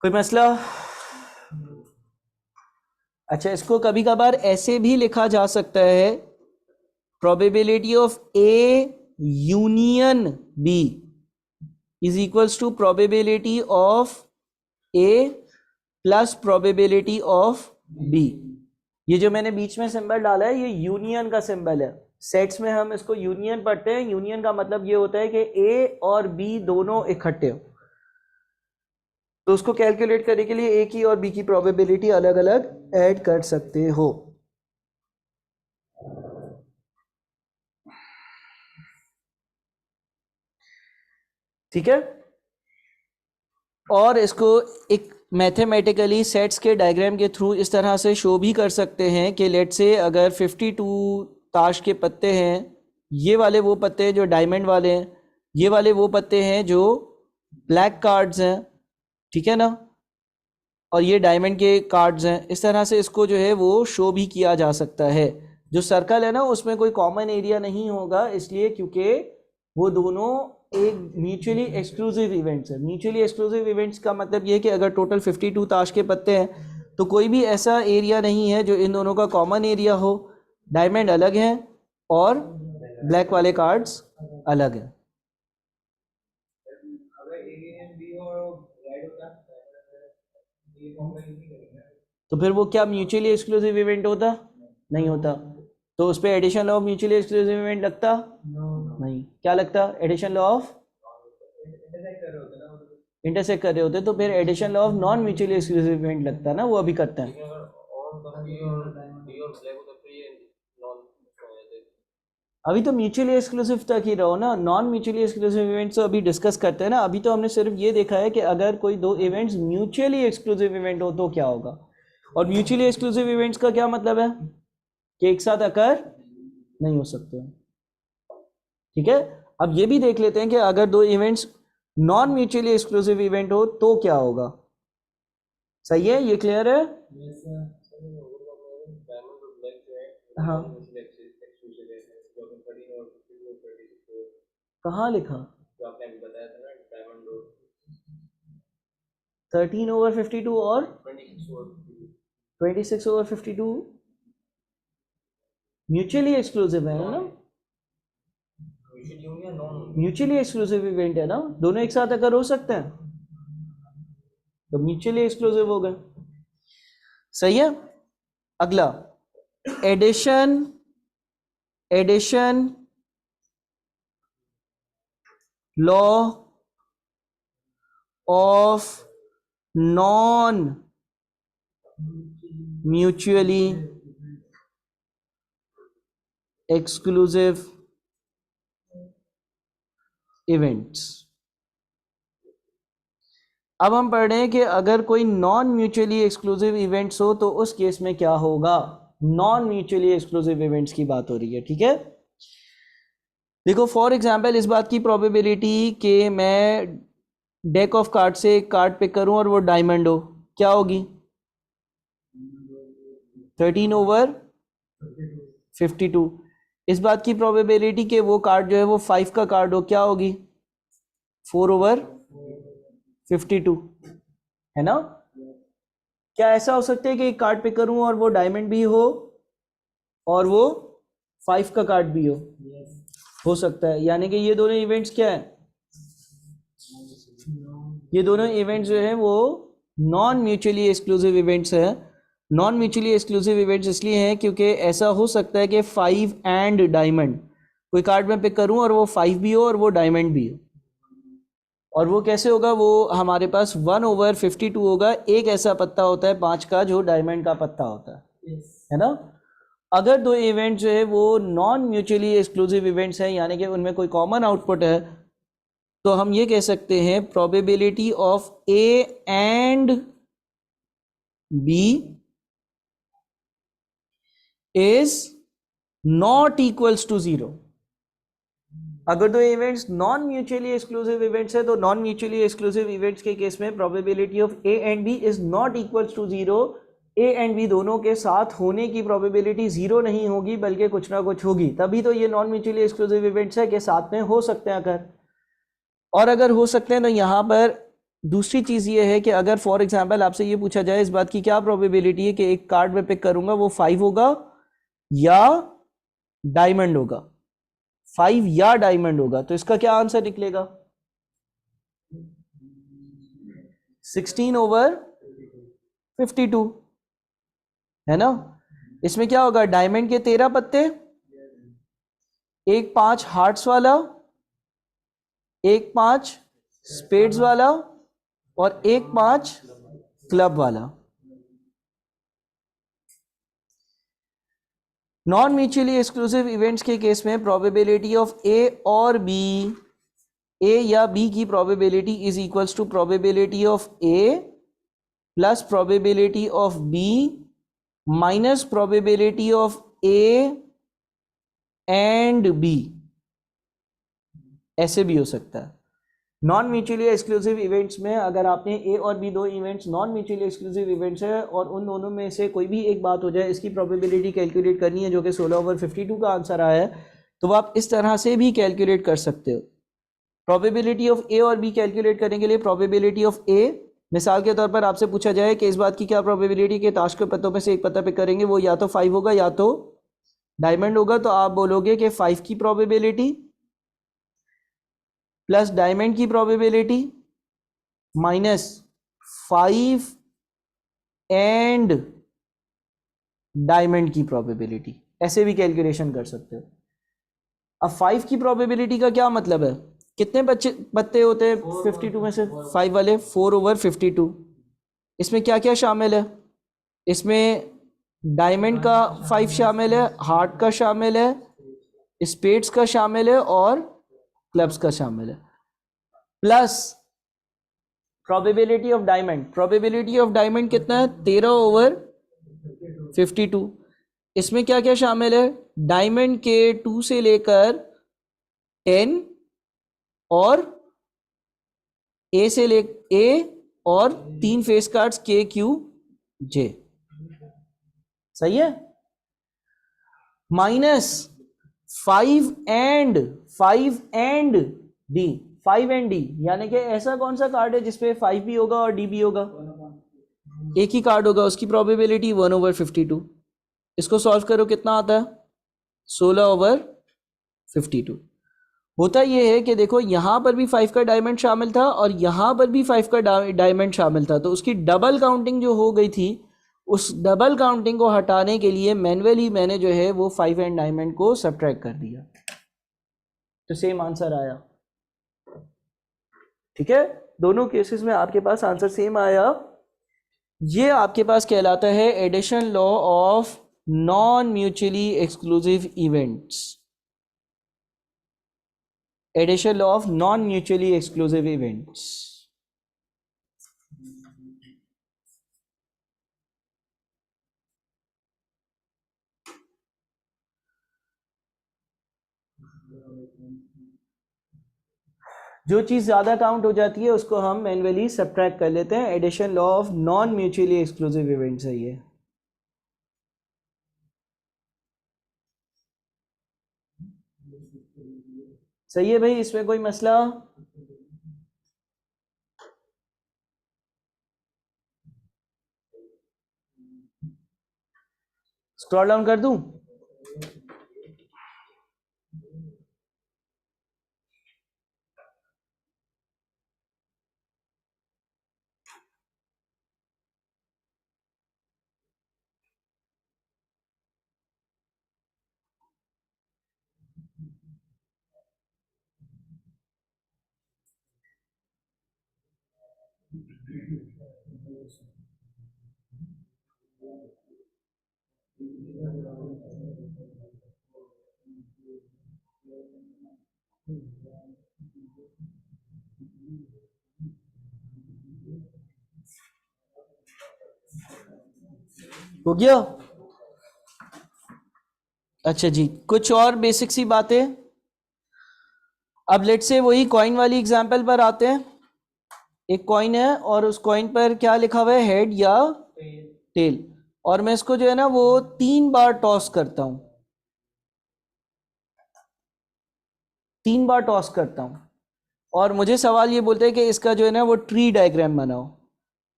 कोई मसला? अच्छा, इसको कभी कभार ऐसे भी लिखा जा सकता है, probability of A union B is equals to probability of A plus probability of B. ये जो मैंने बीच में सिंबल डाला है ये यूनियन का सिंबल है। सेट्स में हम इसको यूनियन पढ़ते हैं। यूनियन का मतलब ये होता है कि ए और बी दोनों इकट्ठे हो। तो उसको कैलकुलेट करने के लिए ए की और बी की प्रोबेबिलिटी अलग अलग ऐड कर सकते हो। ठीक है। और इसको एक मैथमेटिकली सेट्स के डायग्राम के थ्रू इस तरह से शो भी कर सकते हैं कि लेट से अगर 52 ताश के पत्ते हैं, ये वाले वो पत्ते हैं जो डायमंड वाले हैं, ये वाले वो पत्ते हैं जो ब्लैक कार्ड्स हैं, ठीक है ना, और ये डायमंड के कार्ड्स हैं। इस तरह से इसको जो है वो शो भी किया जा सकता है। जो सर्कल है ना उसमें कोई कॉमन एरिया नहीं होगा, इसलिए क्योंकि वो दोनों एक म्यूचुअली एक्सक्लूसिव इवेंट्स है। म्यूचुअली एक्सक्लूसिव इवेंट्स का मतलब ये है कि अगर टोटल 52 ताश के पत्ते हैं तो कोई भी ऐसा एरिया नहीं है जो इन दोनों का कॉमन एरिया हो। डायमंड अलग हैं और ब्लैक वाले कार्ड्स अलग हैं। तो फिर वो क्या म्यूचुअली एक्सक्लूसिव इवेंट होता? नहीं होता। तो उस पर addition law of mutually exclusive event लगता? नहीं। क्या लगता? एडिशन लॉ ऑफ इंटरसेक्ट कर रहे होते, तो फिर addition law of non mutually exclusive event लगता ना, वो अभी करते हैं। अभी तो म्यूचुअली एक्सक्लूसिव तक ही रहो ना, नॉन म्यूचुअली एक्सक्लूसिव इवेंट्स तो अभी डिस्कस करते हैं ना। अभी तो हमने सिर्फ ये देखा है कि अगर कोई दो इवेंट्स म्यूचुअली एक्सक्लूसिव इवेंट हो तो क्या होगा। और म्यूचुअली एक्सक्लूसिव इवेंट्स का क्या मतलब है कि एक साथ अकर नहीं हो सकते। ठीक है, अब ये भी देख लेते हैं कि अगर दो events non mutually exclusive event हो तो क्या होगा। सही है, ये क्लियर है? हाँ, कहाँ लिखा? 13/52 और 26/52 म्यूचुअली एक्सक्लूसिव है ना, म्यूचुअली एक्सक्लूसिव इवेंट है ना, दोनों एक साथ अगर हो सकते हैं तो म्यूचुअली एक्सक्लूसिव हो गए। सही है। अगला, addition law of non mutually exclusive events. अब हम पढ़ रहे हैं कि अगर कोई नॉन म्यूचुअली एक्सक्लूसिव इवेंट्स हो तो उस केस में क्या होगा। नॉन म्यूचुअली एक्सक्लूसिव इवेंट्स की बात हो रही है। ठीक है, देखो फॉर एग्जांपल इस बात की प्रोबेबिलिटी कि मैं डेक ऑफ कार्ड से एक कार्ड पिक करूं और वो डायमंड हो, क्या होगी? 13/52। इस बात की प्रोबेबिलिटी कि वो कार्ड जो है वो 5 का कार्ड हो, क्या होगी? 4/52, है ना। क्या ऐसा हो सकता है कि एक कार्ड पिक करूं और वो डायमंड भी हो और वो 5 का कार्ड भी हो सकता है। यानी कि ये दोनों इवेंट्स क्या है, ये दोनों इवेंट्स जो है वो नॉन म्यूचुअली एक्सक्लूसिव इवेंट्स है। नॉन म्यूचुअली एक्सक्लूसिव इवेंट्स इसलिए हैं क्योंकि ऐसा हो सकता है कि 5 एंड डायमंड, कोई कार्ड में पिक करूं और वो 5 भी हो और वो डायमंड भी हो। और वो कैसे होगा, वो हमारे पास 1/52 होगा। एक ऐसा पत्ता होता है 5 का जो डायमंड का पत्ता होता है ना। अगर दो इवेंट जो है वो नॉन म्यूचुअली एक्सक्लूसिव इवेंट्स हैं, यानी कि उनमें कोई कॉमन आउटपुट है, तो हम ये कह सकते हैं probability of A and B is not equals to 0। अगर दो events non mutually exclusive events है तो नॉन म्यूचुअली एक्सक्लूसिव इवेंट्स के केस में probability of A and B is not equals to 0। A and B दोनों के साथ होने की प्रोबेबिलिटी 0 नहीं होगी बल्कि कुछ ना कुछ होगी, तभी तो ये नॉन म्यूचुअली एक्सक्लूसिव इवेंट्स है कि साथ में हो सकते हैं अगर। और अगर हो सकते हैं तो यहाँ पर दूसरी चीज़ ये है कि अगर फॉर एग्जांपल आपसे ये पूछा जाए इस बात की क्या प्रोबेबिलिटी है कि एक कार्ड में पिक करूंगा वो 5 होगा या डायमंड होगा, 5 या डायमंड होगा, तो इसका क्या आंसर निकलेगा? 16/52, है ना। इसमें क्या होगा, डायमंड के 13 पत्ते, एक 5 हार्ट्स वाला, एक 5 स्पेड्स वाला और एक 5 क्लब वाला। नॉन म्यूचुअली एक्सक्लूसिव इवेंट्स के केस में प्रोबेबिलिटी ऑफ ए और बी, ए या बी की probability is equals to probability of A plus probability of B minus probability of A and B. ऐसे भी हो सकता है। नॉन म्यूचुअली एक्सक्लूसिव इवेंट्स में अगर आपने ए और बी दो events non mutually exclusive events है और उन दोनों में से कोई भी एक बात हो जाए, इसकी प्रोबेबिलिटी कैलकुलेट करनी है जो कि 16/52 का आंसर आया है, तो आप इस तरह से भी कैलकुलेट कर सकते हो। प्रोबेबिलिटी ऑफ ए और बी कैलकुलेट करने के लिए प्रोबेबिलिटी ऑफ ए, मिसाल के तौर पर आपसे पूछा जाए कि इस बात की क्या प्रोबेबिलिटी के ताश के पत्तों में से एक पत्ता पिक करेंगे वो या तो 5 होगा या तो डायमंड होगा, तो आप बोलोगे कि 5 की प्रोबेबिलिटी प्लस डायमंड की प्रोबेबिलिटी माइनस 5 एंड डायमंड की प्रोबेबिलिटी, ऐसे भी कैलकुलेशन कर सकते हो। अब 5 की प्रोबेबिलिटी का क्या मतलब है, कितने पत्ते होते हैं 52 में से 5 वाले, 4/52। इसमें क्या क्या शामिल है, इसमें डायमंड का 5 शामिल है, हार्ट का शामिल है, स्पेड्स का शामिल है और क्लब्स का शामिल है, plus probability of diamond. Probability of diamond कितना है? 13/52। इसमें क्या क्या शामिल है? डायमंड के 2 से लेकर 10 और ए से ले ए और 3 फेस कार्ड्स के क्यू जे। सही है? माइनस 5 एंड डी, यानी कि ऐसा कौन सा कार्ड है जिसपे 5 भी होगा और डी भी होगा? एक ही कार्ड होगा, उसकी प्रोबेबिलिटी 1/52। इसको सॉल्व करो, कितना आता है? 16/52। होता यह है कि देखो यहां पर भी 5 का डायमंड शामिल था और यहां पर भी 5 का डायमंड शामिल था, तो उसकी डबल काउंटिंग जो हो गई थी, उस डबल काउंटिंग को हटाने के लिए मैन्युअली मैंने जो है वो 5 एंड डायमंड को सब्ट्रैक्ट कर दिया, तो सेम आंसर आया। ठीक है, दोनों केसेस में आपके पास आंसर सेम आया। ये आपके पास कहलाता है addition law of non mutually exclusive events. Addition law of non mutually exclusive events. जो चीज ज्यादा काउंट हो जाती है उसको हम मैन्युअली सब्ट्रैक्ट कर लेते हैं। Addition law of non mutually exclusive events है ये। सही है भाई, इसमें कोई मसला? स्क्रॉल डाउन कर दूं? हो गया? अच्छा जी, कुछ और बेसिक सी बातें। अब लेट से वही कॉइन वाली एग्जांपल पर आते हैं। एक कॉइन है और उस कॉइन पर क्या लिखा हुआ है? हेड या टेल। और मैं इसको जो है ना वो 3 बार टॉस करता हूं, 3 बार टॉस करता हूं, और मुझे सवाल ये बोलते हैं कि इसका जो है ना वो ट्री डायग्राम बनाओ।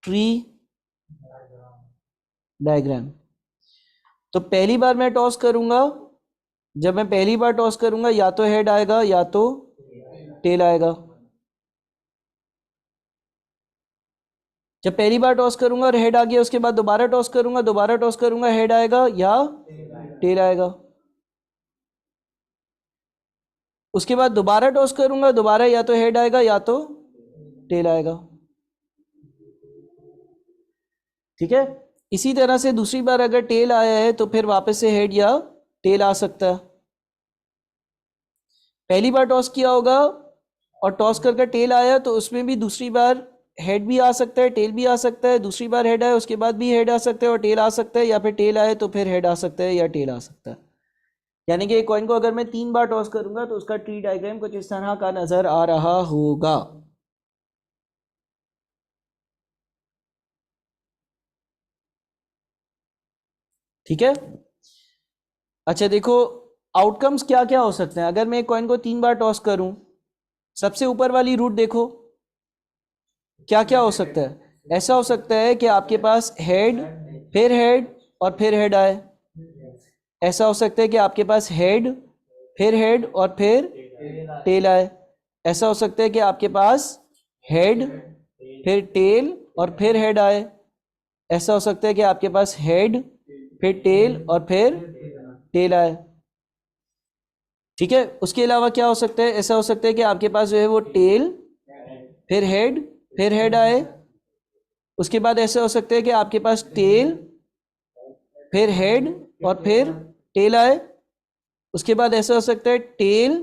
Tree diagram. तो पहली बार मैं टॉस करूंगा, जब मैं पहली बार टॉस करूंगा या तो हेड आएगा या तो टेल आएगा। जब पहली बार टॉस करूंगा और हेड आ गया, उसके बाद दोबारा टॉस करूंगा, दोबारा टॉस करूंगा, हेड आएगा या टेल आएगा। उसके बाद दोबारा टॉस करूंगा, दोबारा या तो हेड आएगा या तो टेल आएगा। ठीक है, इसी तरह से दूसरी बार अगर टेल आया है तो फिर वापस से हेड या टेल आ सकता है। पहली बार टॉस किया होगा और टॉस करके टेल आया तो उसमें भी दूसरी बार हेड भी आ सकता है, टेल भी आ सकता है। दूसरी बार हेड आए उसके बाद भी हेड आ सकता है और टेल आ सकता है, या फिर टेल आए तो फिर हेड आ सकता है या टेल आ सकता है। यानी कि एक कॉइन को अगर मैं 3 बार टॉस करूंगा तो उसका ट्री डायग्राम कुछ इस तरह का नजर आ रहा होगा। ठीक है, अच्छा देखो आउटकम्स क्या क्या हो सकते हैं अगर मैं एक कॉइन को 3 बार टॉस करूं। सबसे ऊपर वाली रूट देखो, क्या क्या हो सकता है? ऐसा हो सकता है कि आपके पास हेड, फिर हेड और फिर हेड आए। ऐसा हो सकता है कि आपके पास हेड, फिर हेड और फिर टेल आए। ऐसा हो सकता है कि आपके पास हेड, फिर टेल और फिर हेड आए। ऐसा हो सकता है कि आपके पास हेड, फिर टेल और फिर टेल आए। ठीक है, उसके अलावा क्या हो सकता है? ऐसा हो सकता है कि आपके पास जो है वो टेल, फिर हेड आए। उसके बाद ऐसा हो सकता है कि आपके पास टेल, फिर हेड और फिर टेल आए। उसके बाद ऐसा हो सकता है टेल,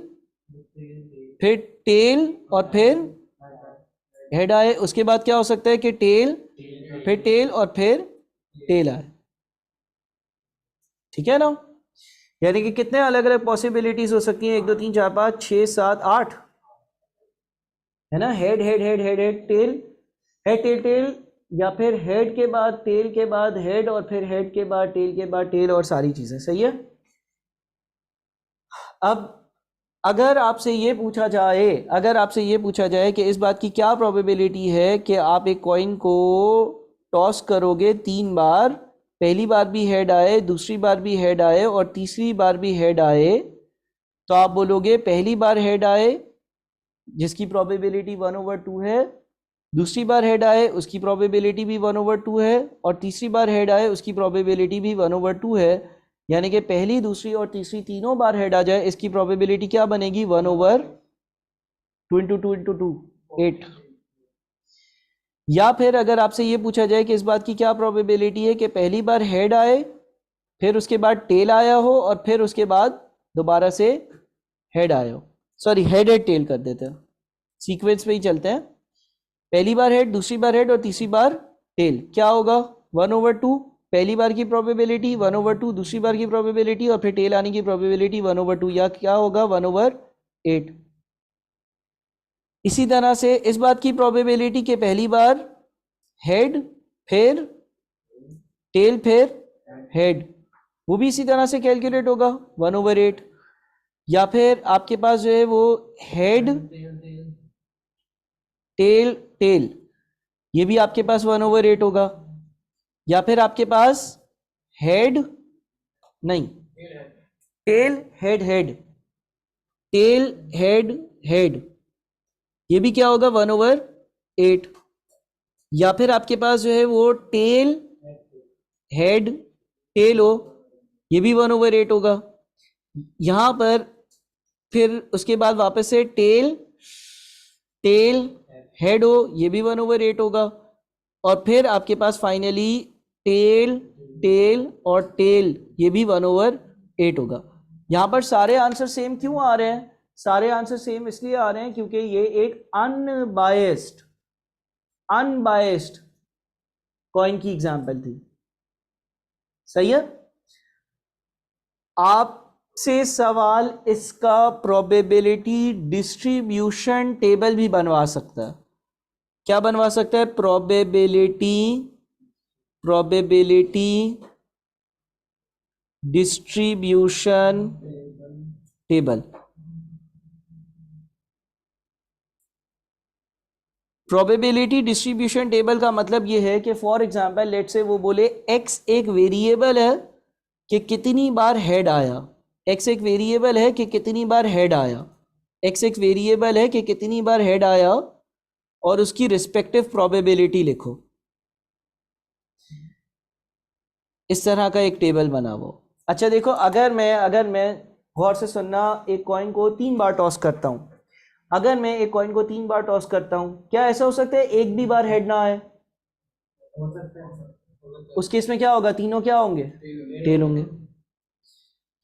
फिर टेल और फिर हेड आए। उसके बाद क्या हो सकता है कि टेल, फिर टेल और फिर टेल आए। ठीक है ना? यानी कि कितने अलग अलग पॉसिबिलिटीज हो सकती हैं? 1 2 3 4 5 6 7 8, है ना? Head head head head head tail, head tail tail, या फिर हेड के बाद टेल के बाद हेड और फिर हेड के बाद टेल के बाद टेल, और सारी चीजें। सही है? अब अगर आपसे ये पूछा जाए, अगर आपसे ये पूछा जाए कि इस बात की क्या प्रोबेबिलिटी है कि आप एक कॉइन को टॉस करोगे 3 बार, पहली बार भी हेड आए, दूसरी बार भी हेड आए और तीसरी बार भी हेड आए, तो आप बोलोगे पहली बार हेड आए जिसकी प्रोबेबिलिटी 1/2 है, दूसरी बार हेड आए उसकी प्रोबेबिलिटी भी 1/2 है, और तीसरी बार हेड आए उसकी प्रोबेबिलिटी भी 1/2 है। यानी कि पहली, दूसरी और तीसरी तीनों बार हेड आ जाए, इसकी प्रोबेबिलिटी क्या बनेगी? 1/2 इंटू 2 इंटू 2, 8। या फिर अगर आपसे ये पूछा जाए कि इस बात की क्या प्रोबेबिलिटी है कि पहली बार हेड आए, फिर उसके बाद टेल आया हो और फिर उसके बाद दोबारा से हेड आया हो, सॉरी हेड हेड टेल कर देते हैं, सीक्वेंस पे ही चलते हैं। पहली बार हेड, दूसरी बार हेड और तीसरी बार टेल, क्या होगा? 1/2 पहली बार की प्रोबेबिलिटी, 1/2 दूसरी बार की प्रोबेबिलिटी और फिर टेल आने की प्रोबेबिलिटी 1/2, या क्या होगा? 1/8। इसी तरह से इस बात की प्रोबेबिलिटी कि पहली बार हेड, फिर टेल, फिर हेड, वो भी इसी तरह से कैलकुलेट होगा 1/8। या फिर आपके पास जो है वो हेड, टेल, टेल, ये भी आपके पास 1/8 होगा। या फिर आपके पास हेड, नहीं, tail, head, head, tail, head, head, ये भी क्या होगा? 1/8। या फिर आपके पास जो है वो टेल, हेड, टेल हो, ये भी 1/8 होगा। यहां पर फिर उसके बाद वापस से टेल, टेल, हेड हो, ये भी 1/8 होगा। और फिर आपके पास फाइनली टेल, टेल और टेल, ये भी 1/8 होगा। यहां पर सारे आंसर सेम क्यों आ रहे हैं? सारे आंसर सेम इसलिए आ रहे हैं क्योंकि ये एक अनबायस्ड, अनबायस्ड कॉइन की एग्जांपल थी। सही है? आपसे सवाल इसका प्रोबेबिलिटी डिस्ट्रीब्यूशन टेबल भी बनवा सकता है। क्या बनवा सकता है? Probability, probability distribution table. Probability distribution table का मतलब यह है कि फॉर एग्जांपल लेट से वो बोले एक्स एक वेरिएबल है कि कितनी बार हेड आया, एक्स एक वेरिएबल है कि कितनी बार हेड आया, एक्स एक वेरिएबल है कि कितनी बार हेड आया, और उसकी रिस्पेक्टिव प्रोबेबिलिटी लिखो। इस तरह का एक टेबल बना वो। अच्छा देखो, अगर मैं गौर से सुनना, एक कॉइन को 3 बार टॉस करता हूं, अगर मैं एक कॉइन को 3 बार टॉस करता हूं, क्या ऐसा हो सकता है एक भी बार हेड ना आए? उस केस में क्या होगा? तीनों क्या होंगे? टेल होंगे।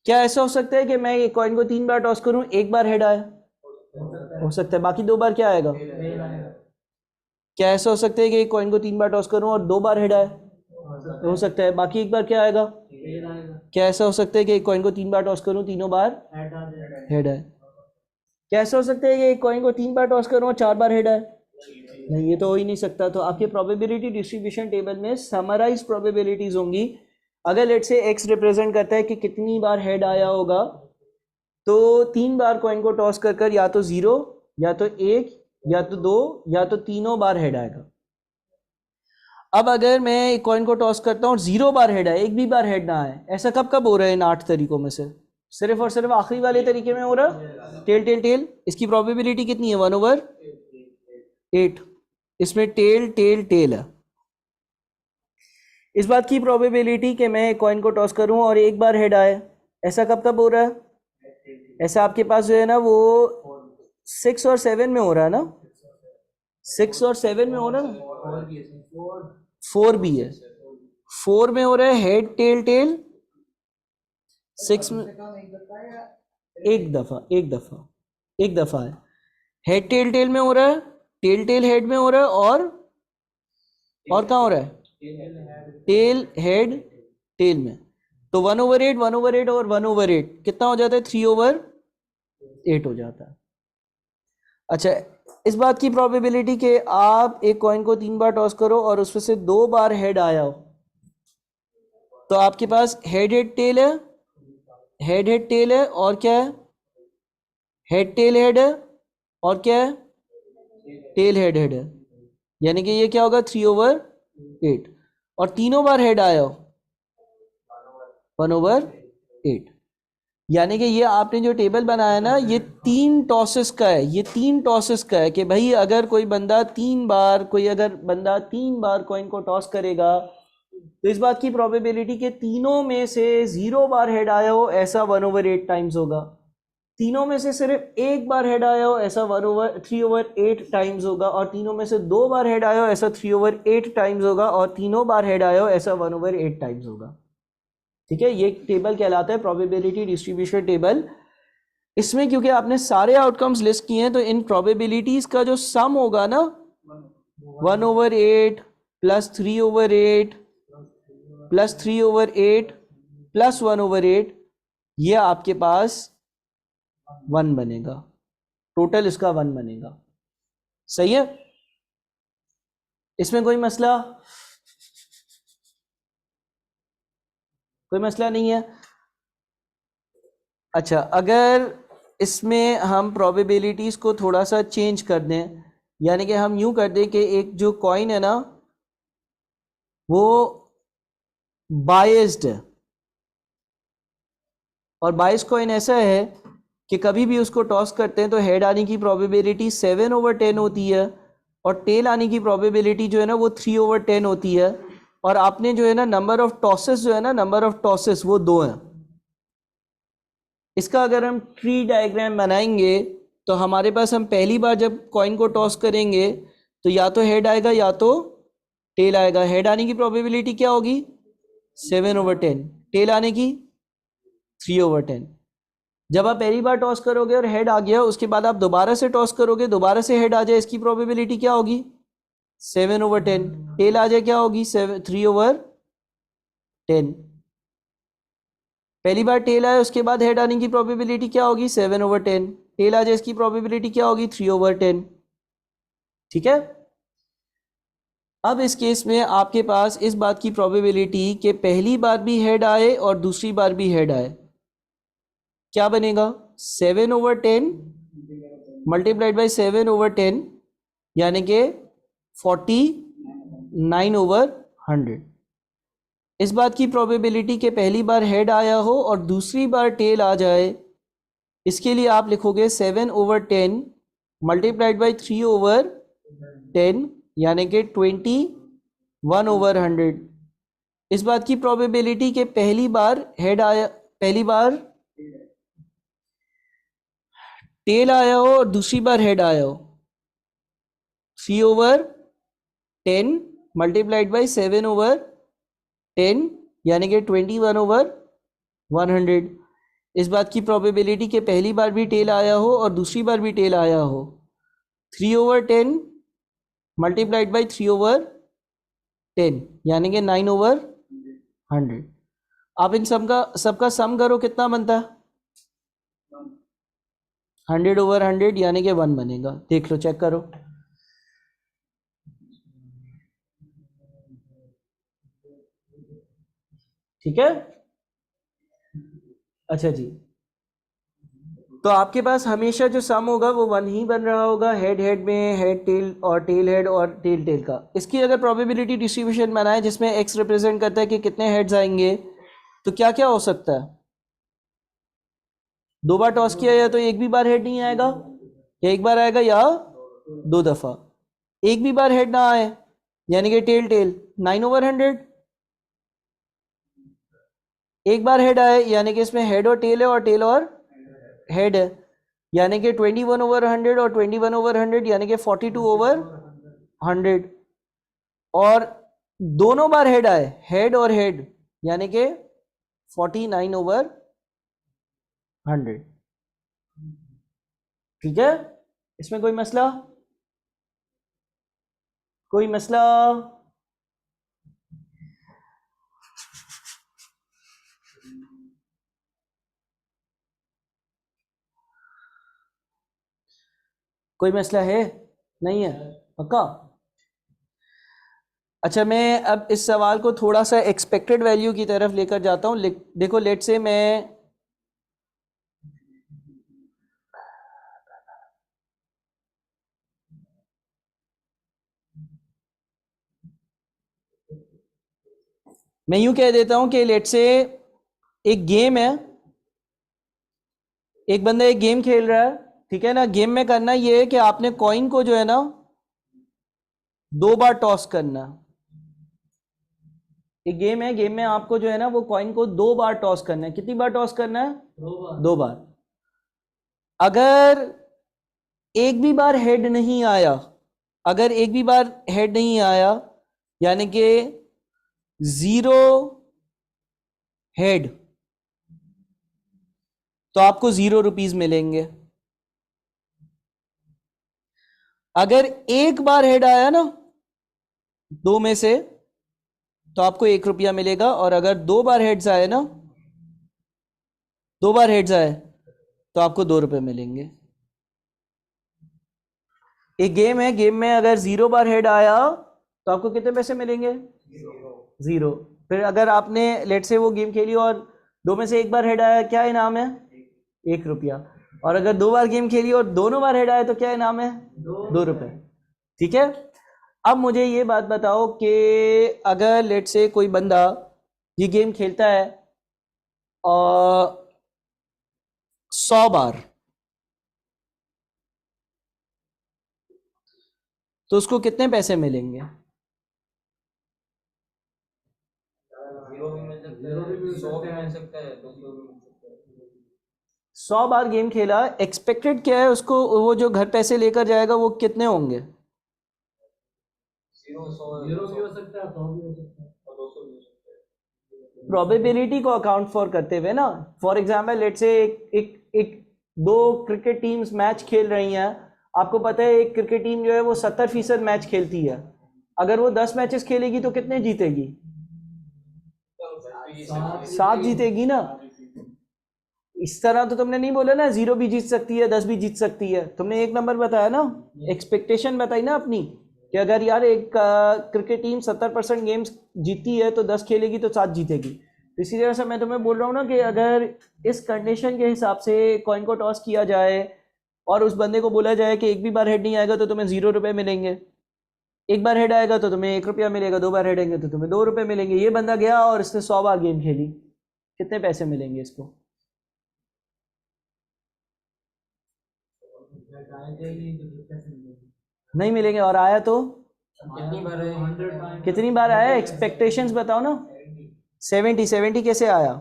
क्या ऐसा हो सकता है कि मैं एक कॉइन को 3 बार टॉस करूं, एक बार हेड आए? हो सकता है। बाकी 2 बार क्या आएगा? क्या ऐसा हो सकता है कि एक कॉइन को 3 बार टॉस करूं और 2 बार हेड आए? हो सकता है। बाकी एक बार क्या आएगा? क्या ऐसा हो सकता है कि एक कॉइन को 3 बार टॉस करूं, तीनों बार हेड आए? क्या ऐसा हो सकता है कि एक कॉइन को 3 बार टॉस करूं और 4 बार हेड आए? नहीं, ये तो हो ही नहीं सकता। तो आपके प्रोबेबिलिटी डिस्ट्रीब्यूशन टेबल में समराइज प्रोबेबिलिटीज होंगी। अगर लेट से एक्स रिप्रेजेंट करता है कि कितनी बार हेड आया होगा, तो 3 बार कॉइन को टॉस कर या तो 0, या तो 1, या तो 2, या तो तीनों बार हेड आएगा। अब अगर मैं एक कॉइन को टॉस करता हूँ 0 बार हेड आए, एक भी बार हेड ना आए, ऐसा कब कब हो रहा है इन 8 तरीकों में से? सिर्फ और सिर्फ आखिरी वाले तरीके में हो रहा, टेल टेल टेल। इसकी प्रोबेबिलिटी कितनी है? 1/8। इसमें टेल टेल टेल है। इस बात की प्रोबेबिलिटी कि मैं एक कॉइन को टॉस करूं और एक बार हेड आए, ऐसा कब कब हो रहा है? ऐसा आपके पास जो है ना वो 6 और 7 में हो रहा है ना? 6 और 7 में हो रहा है। 4 भी है। 4 में हो रहा है हेड टेल टेल, 6 में एक दफा है। हेड टेल टेल में हो रहा है, टेल टेल हेड में हो रहा है, और कहाँ हो रहा है? टेल हेड टेल में। तो 1/8 1/8 और 1/8 कितना हो जाता है? 3/8 हो जाता है। अच्छा, इस बात की प्रोबेबिलिटी कि आप एक कॉइन को 3 बार टॉस करो और उसमें से 2 बार हेड आया हो, तो आपके पास हेड हेड टेल है, हेड हेड टेल है, और क्या है? हेड टेल हेड है, और क्या है? टेल हेड हेड है। यानी कि ये क्या होगा? 3/8। और तीनों बार हेड आया हो, 1/8। यानी कि ये आपने जो टेबल बनाया ना, ये 3 टॉसेस का है, ये 3 टॉसेस का है कि भाई अगर कोई बंदा 3 बार, कोई अगर बंदा 3 बार कॉइन को टॉस करेगा, तो इस बात की प्रोबेबिलिटी कि तीनों में से 0 बार हेड आया हो, ऐसा 1/8 टाइम्स होगा। तीनों में से सिर्फ एक बार हेड आया हो, ऐसा 3/8 टाइम्स होगा। और तीनों में से 2 बार हेड आया हो, ऐसा 3/8 टाइम्स होगा। और तीनों बार हेड आया हो, ऐसा 1/8 टाइम्स होगा। ठीक है, ये टेबल कहलाता है प्रोबेबिलिटी डिस्ट्रीब्यूशन टेबल। इसमें क्योंकि आपने सारे आउटकम्स लिस्ट किए हैं, तो इन प्रोबेबिलिटीज का जो सम होगा ना, 1/8 प्लस 3/8 प्लस 3/8 प्लस 1/8, ये आपके पास 1 बनेगा। टोटल इसका 1 बनेगा। सही है, इसमें कोई मसला नहीं है। अच्छा, अगर इसमें हम प्रोबेबिलिटीज को थोड़ा सा चेंज कर दें, यानी कि हम यूं कर दें कि एक जो कॉइन है ना, वो बायस्ड है, और बायस कॉइन ऐसा है कि कभी भी उसको टॉस करते हैं तो हेड आने की प्रोबेबिलिटी 7/10 होती है, और टेल आने की प्रोबेबिलिटी जो है ना, वो 3/10 होती है। और आपने जो है ना, नंबर ऑफ टॉसेस जो है ना, नंबर ऑफ टॉसेस वो 2 हैं। इसका अगर हम ट्री डायग्राम बनाएंगे, तो हमारे पास, हम पहली बार जब कॉइन को टॉस करेंगे, तो या तो हेड आएगा या तो टेल आएगा। हेड आने की प्रोबेबिलिटी क्या होगी? 7/10। टेल आने की 3/10। जब आप पहली बार टॉस करोगे और हेड आ गया, उसके बाद आप दोबारा से टॉस करोगे, दोबारा से हेड आ जाए, इसकी प्रोबेबिलिटी क्या होगी? 7/10। टेल आ जाए, क्या होगी? 3/10। पहली बार टेल आया, उसके बाद हेड आने की प्रोबेबिलिटी क्या होगी? 7/10। टेल आ जाए, इसकी प्रोबेबिलिटी क्या होगी? 3/10। ठीक है, अब इस केस में आपके पास इस बात की प्रोबेबिलिटी कि पहली बार भी हेड आए और दूसरी बार भी हेड आए, क्या बनेगा? 7/10 मल्टीप्लाइड बाई 7/10, यानी कि 49/100। इस बात की प्रोबेबिलिटी कि पहली बार हेड आया हो और दूसरी बार टेल आ जाए, इसके लिए आप लिखोगे 7/10 मल्टीप्लाइड बाई 3/10, यानी कि 21/100। इस बात की प्रोबेबिलिटी कि पहली बार हेड आया, पहली बार टेल आया हो और दूसरी बार हेड आया हो, 3/10 मल्टीप्लाइड बाई 7/10, यानी कि 21/100। इस बात की प्रोबेबिलिटी कि पहली बार भी टेल आया हो और दूसरी बार भी टेल आया हो, 3/10 मल्टीप्लाइड बाई 3/10, यानी कि 9/100। आप इन सबका सम करो, कितना बनता है? 100/100, यानी कि 1 बनेगा। देख लो, चेक करो। ठीक है, अच्छा जी, तो आपके पास हमेशा जो सम होगा वो 1 ही बन रहा होगा, हेड हेड में, हेड टेल और टेल हेड और टेल टेल का। इसकी अगर प्रोबेबिलिटी डिस्ट्रीब्यूशन बनाए जिसमें एक्स रिप्रेजेंट करता है कि कितने हेड्स आएंगे, तो क्या क्या हो सकता है? 2 बार टॉस किया या तो एक भी बार हेड नहीं आएगा, या एक बार आएगा या 2 दफा। एक भी बार हेड ना आए, यानी कि टेल टेल 9/100। एक बार हेड आए, यानी कि इसमें हेड और टेल है, और टेल और हेड है, यानी कि 21/100 और 21/100, यानी कि 42/100। और दोनों बार हेड आए, हेड और हेड, यानी कि 49/100। 100। ठीक है, इसमें कोई मसला? कोई मसला? कोई मसला है? नहीं है? पक्का? अच्छा, मैं अब इस सवाल को थोड़ा सा एक्सपेक्टेड वैल्यू की तरफ लेकर जाता हूँ। देखो, लेट से मैं यूं कह देता हूं कि लेट से एक गेम है, एक बंदा एक गेम खेल रहा है। ठीक है ना? गेम में करना ये है कि आपने कॉइन को जो है ना 2 बार टॉस करना है। एक गेम है, गेम में आपको जो है ना वो कॉइन को 2 बार टॉस करना है। कितनी बार टॉस करना है? 2 बार। अगर एक भी बार हेड नहीं आया, अगर एक भी बार हेड नहीं आया, यानी कि 0 हेड, तो आपको 0 रुपीज मिलेंगे। अगर एक बार हेड आया ना 2 में से, तो आपको 1 रुपया मिलेगा। और अगर 2 बार हेड्स आए ना, 2 बार हेड्स आए, तो आपको 2 रुपए मिलेंगे। एक गेम है, गेम में अगर 0 बार हेड आया तो आपको कितने पैसे मिलेंगे? 0। फिर अगर आपने लेट से वो गेम खेली और 2 में से एक बार हेड आया, क्या इनाम है? 1 रुपया। और अगर 2 बार गेम खेली और दोनों बार हेड आया तो क्या इनाम है? 2 रुपए। ठीक है, अब मुझे ये बात बताओ कि अगर लेट से कोई बंदा ये गेम खेलता है और 100 बार, तो उसको कितने पैसे मिलेंगे? 100 बार गेम खेला, एक्सपेक्टेड क्या है उसको? वो जो घर पैसे लेकर जाएगा वो कितने होंगे? 0 भी हो सकता है, 100 भी हो सकता है और 200 भी हो सकता है। प्रोबेबिलिटी को अकाउंट फॉर करते हुए ना। फॉर एग्जाम्पल लेट से एक 2 क्रिकेट टीम्स मैच खेल रही हैं। आपको पता है एक क्रिकेट टीम जो है वो 70% मैच खेलती है। अगर वो 10 मैचेस खेलेगी तो कितने जीतेगी? 7 जीतेगी ना। इस तरह तो तुमने नहीं बोला ना 0 भी जीत सकती है, 10 भी जीत सकती है। तुमने एक नंबर बताया ना, एक्सपेक्टेशन बताई ना अपनी, कि अगर यार एक क्रिकेट टीम 70% गेम्स जीतती है तो 10 खेलेगी तो 7 जीतेगी। तो इसी तरह से मैं तुम्हें बोल रहा हूँ ना कि अगर इस कंडीशन के हिसाब से कॉइन को टॉस किया जाए और उस बंदे को बोला जाए कि एक भी बार हेड नहीं आएगा तो तुम्हें 0 रुपए मिलेंगे, एक बार हेड आएगा तो तुम्हें 1 रुपया मिलेगा, 2 बार हेड आएंगे तो तुम्हें 2 रुपए मिलेंगे। ये बंदा गया और इसने 100 बार गेम खेली, कितने पैसे मिलेंगे इसको? नहीं मिलेंगे। और आया तो कितनी बार आया? एक्सपेक्टेशंस बताओ ना। 70 कैसे आया?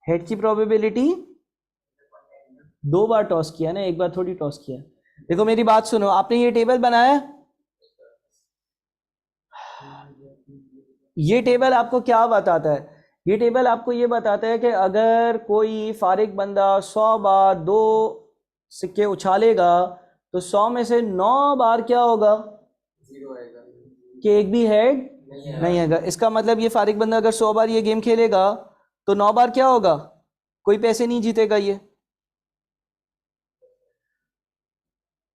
हेड की प्रोबेबिलिटी 2 बार टॉस किया ना, एक बार थोड़ी टॉस किया। देखो मेरी बात सुनो, आपने ये टेबल बनाया, ये टेबल आपको क्या बताता है? ये टेबल आपको ये बताता है कि अगर कोई फारिग बंदा 100 बार 2 सिक्के उछालेगा तो 100 में से 9 बार क्या होगा? 0 आएगा कि एक भी हेड नहीं आएगा। इसका मतलब ये फारिग बंदा अगर 100 बार ये गेम खेलेगा तो 9 बार क्या होगा? कोई पैसे नहीं जीतेगा ये।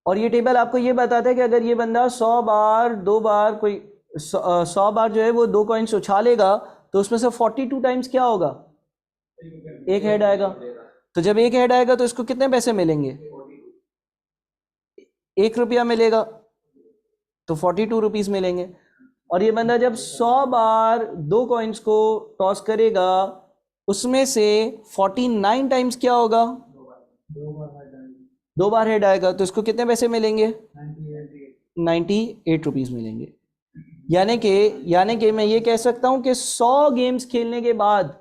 और ये टेबल आपको ये बताता है कि अगर ये बंदा 100 बार 2 बार कोई 100 बार जो है वो 2 कॉइन्स उछालेगा तो उसमें से 42 टाइम्स क्या होगा? एक हेड आएगा। तो जब एक हेड आएगा तो इसको कितने पैसे मिलेंगे? 1 रुपया मिलेगा, तो 42 रुपीज मिलेंगे। और ये बंदा जब 100 बार 2 कॉइन्स को टॉस करेगा उसमें से 49 टाइम्स क्या होगा? 2 बार हेड आएगा, तो इसको कितने पैसे मिलेंगे? 98 रुपीज मिलेंगे। यानी कि मैं ये कह सकता हूं कि 100 गेम्स खेलने के बाद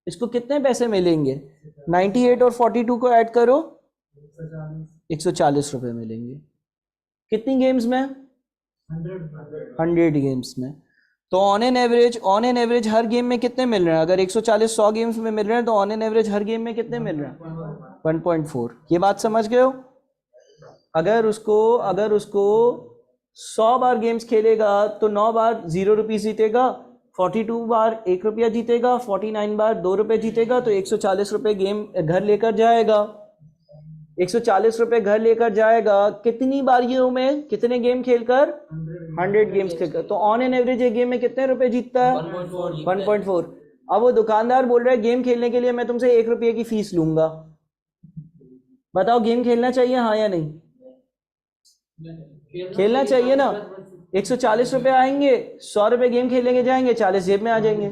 इसको कितने पैसे मिलेंगे? 98 और 42 को ऐड करो, 140 रुपए मिलेंगे। कितनी गेम्स में? 100 गेम्स में। तो on an average her game में कितने मिल रहे हैं? अगर 140 100 गेम्स में मिल रहे हैं तो on an average her game में कितने मिल रहे हैं? 1.4। ये बात समझ गए हो? अगर उसको 100 बार गेम्स खेलेगा तो 9 बार 0 रुपीज जीतेगा, 42 बार 1 रुपया जीतेगा, 49 बार 2 रुपये जीतेगा, तो 140 रुपये गेम घर लेकर जाएगा। 140 रुपये घर लेकर जाएगा कितनी बारियों में, कितने गेम खेलकर? 100 गेम्स खेलकर। तो ऑन एन एवरेज एक गेम में कितने रुपए जीतता है? 1.4। अब वो दुकानदार बोल रहा है गेम खेलने के लिए मैं तुमसे 1 रुपये की फीस लूंगा। बताओ गेम खेलना चाहिए हाँ या नहीं? खेलना चाहिए ना। 140 रुपये आएंगे, 100 रुपये गेम खेलेंगे जाएंगे, 40 जेब में आ जाएंगे।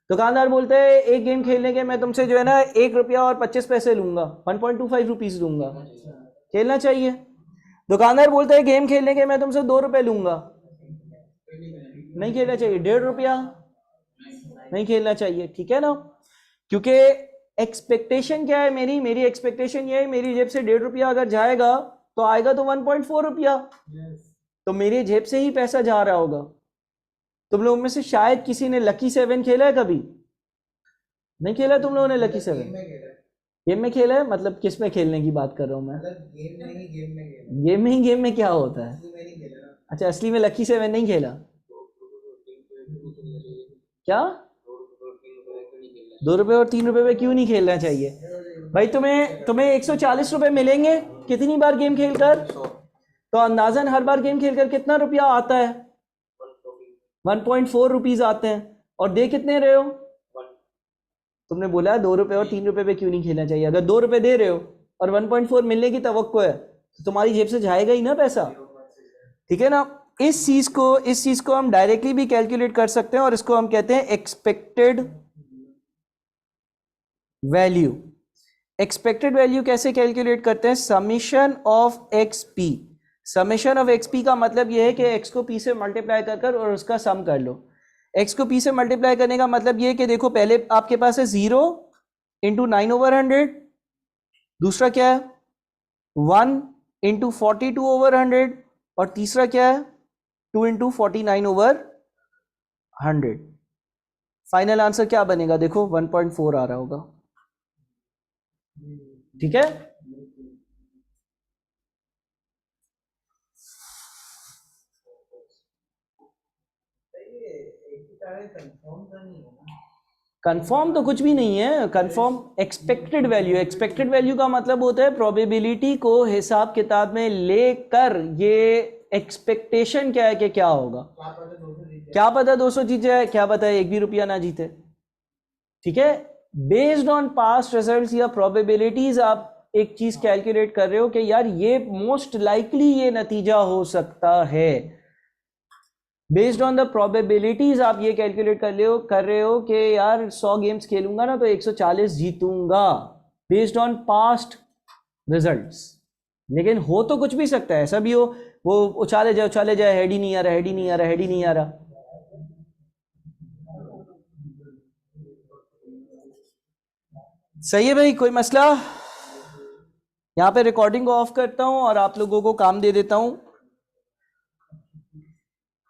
दुकानदार बोलते हैं एक गेम खेलने के मैं तुमसे जो है ना 1 रुपया और 25 पैसे लूंगा, 1.25 रुपीज लूंगा। खेलना चाहिए। दुकानदार बोलता है गेम खेलने के मैं तुमसे 2 रुपये लूंगा, नहीं खेलना चाहिए। 1.5 रुपया, नहीं खेलना चाहिए। ठीक है ना? क्योंकि एक्सपेक्टेशन क्या है मेरी एक्सपेक्टेशन ये है मेरी जेब से 1.5 रुपया अगर जाएगा तो आएगा तो 1.4 रुपया, तो मेरी जेब से ही पैसा जा रहा होगा। तुम लोगों में से शायद किसी ने लकी 7 खेला है? कभी नहीं खेला तुम लोगों ने लकी 7? गेम में खेला है? मतलब किस में खेलने की बात कर रहा हूँ मैं? गेम में क्या होता है? अच्छा, असली में लकी 7 नहीं खेला क्या? 2 रुपए और 3 रुपए में क्यों नहीं खेलना चाहिए भाई? तुम्हें 140 रुपए मिलेंगे कितनी बार गेम खेलकर? तो अंदाजन हर बार गेम खेलकर कितना रुपया आता है? 1.4 रुपीज आते हैं। और दे कितने रहे हो? तुमने बोला 2 रुपए और 3 रुपए पे क्यों नहीं खेलना चाहिए। अगर 2 रुपए दे रहे हो और 1.4 मिलने की तवक्को है तो तुम्हारी जेब से जाएगा ही ना पैसा। ठीक है ना? इस चीज को हम डायरेक्टली भी कैलकुलेट कर सकते हैं और इसको हम कहते हैं एक्सपेक्टेड वैल्यू। एक्सपेक्टेड वैल्यू कैसे कैलकुलेट करते हैं? Summation of x P. Summation of x P का मतलब यह है कि एक्स को पी से मल्टीप्लाई कर और उसका सम कर लो। एक्स को पी से मल्टीप्लाई करने का मतलब यह है कि देखो पहले आपके पास है 0 इंटू 9/100, दूसरा क्या है 1 इंटू 42/100 और तीसरा क्या है 2 इंटू 49/100। फाइनल आंसर क्या बनेगा? देखो 1.4 आ रहा होगा। ठीक है? कंफर्म तो कुछ भी नहीं है। कंफर्म एक्सपेक्टेड वैल्यू का मतलब होता है प्रोबेबिलिटी को हिसाब किताब में लेकर ये एक्सपेक्टेशन क्या है कि क्या होगा। क्या पता 200 जीत जाए, क्या पता 1 भी रुपया ना जीते। ठीक है? बेस्ड ऑन पास्ट रिजल्ट्स या प्रोबेबिलिटीज आप एक चीज कैलकुलेट कर रहे हो कि यार ये मोस्ट लाइकली ये नतीजा हो सकता है। बेस्ड ऑन द प्रोबेबिलिटीज आप ये कैलकुलेट कर रहे हो कि यार 100 गेम्स खेलूंगा ना तो 140 जीतूंगा बेस्ड ऑन पास्ट रिजल्ट्स। लेकिन हो तो कुछ भी सकता है, ऐसा भी हो वो उछाले जाए हेड ही नहीं आ रहा। सही है भाई, कोई मसला? यहाँ पे रिकॉर्डिंग को ऑफ करता हूँ और आप लोगों को काम दे देता हूँ।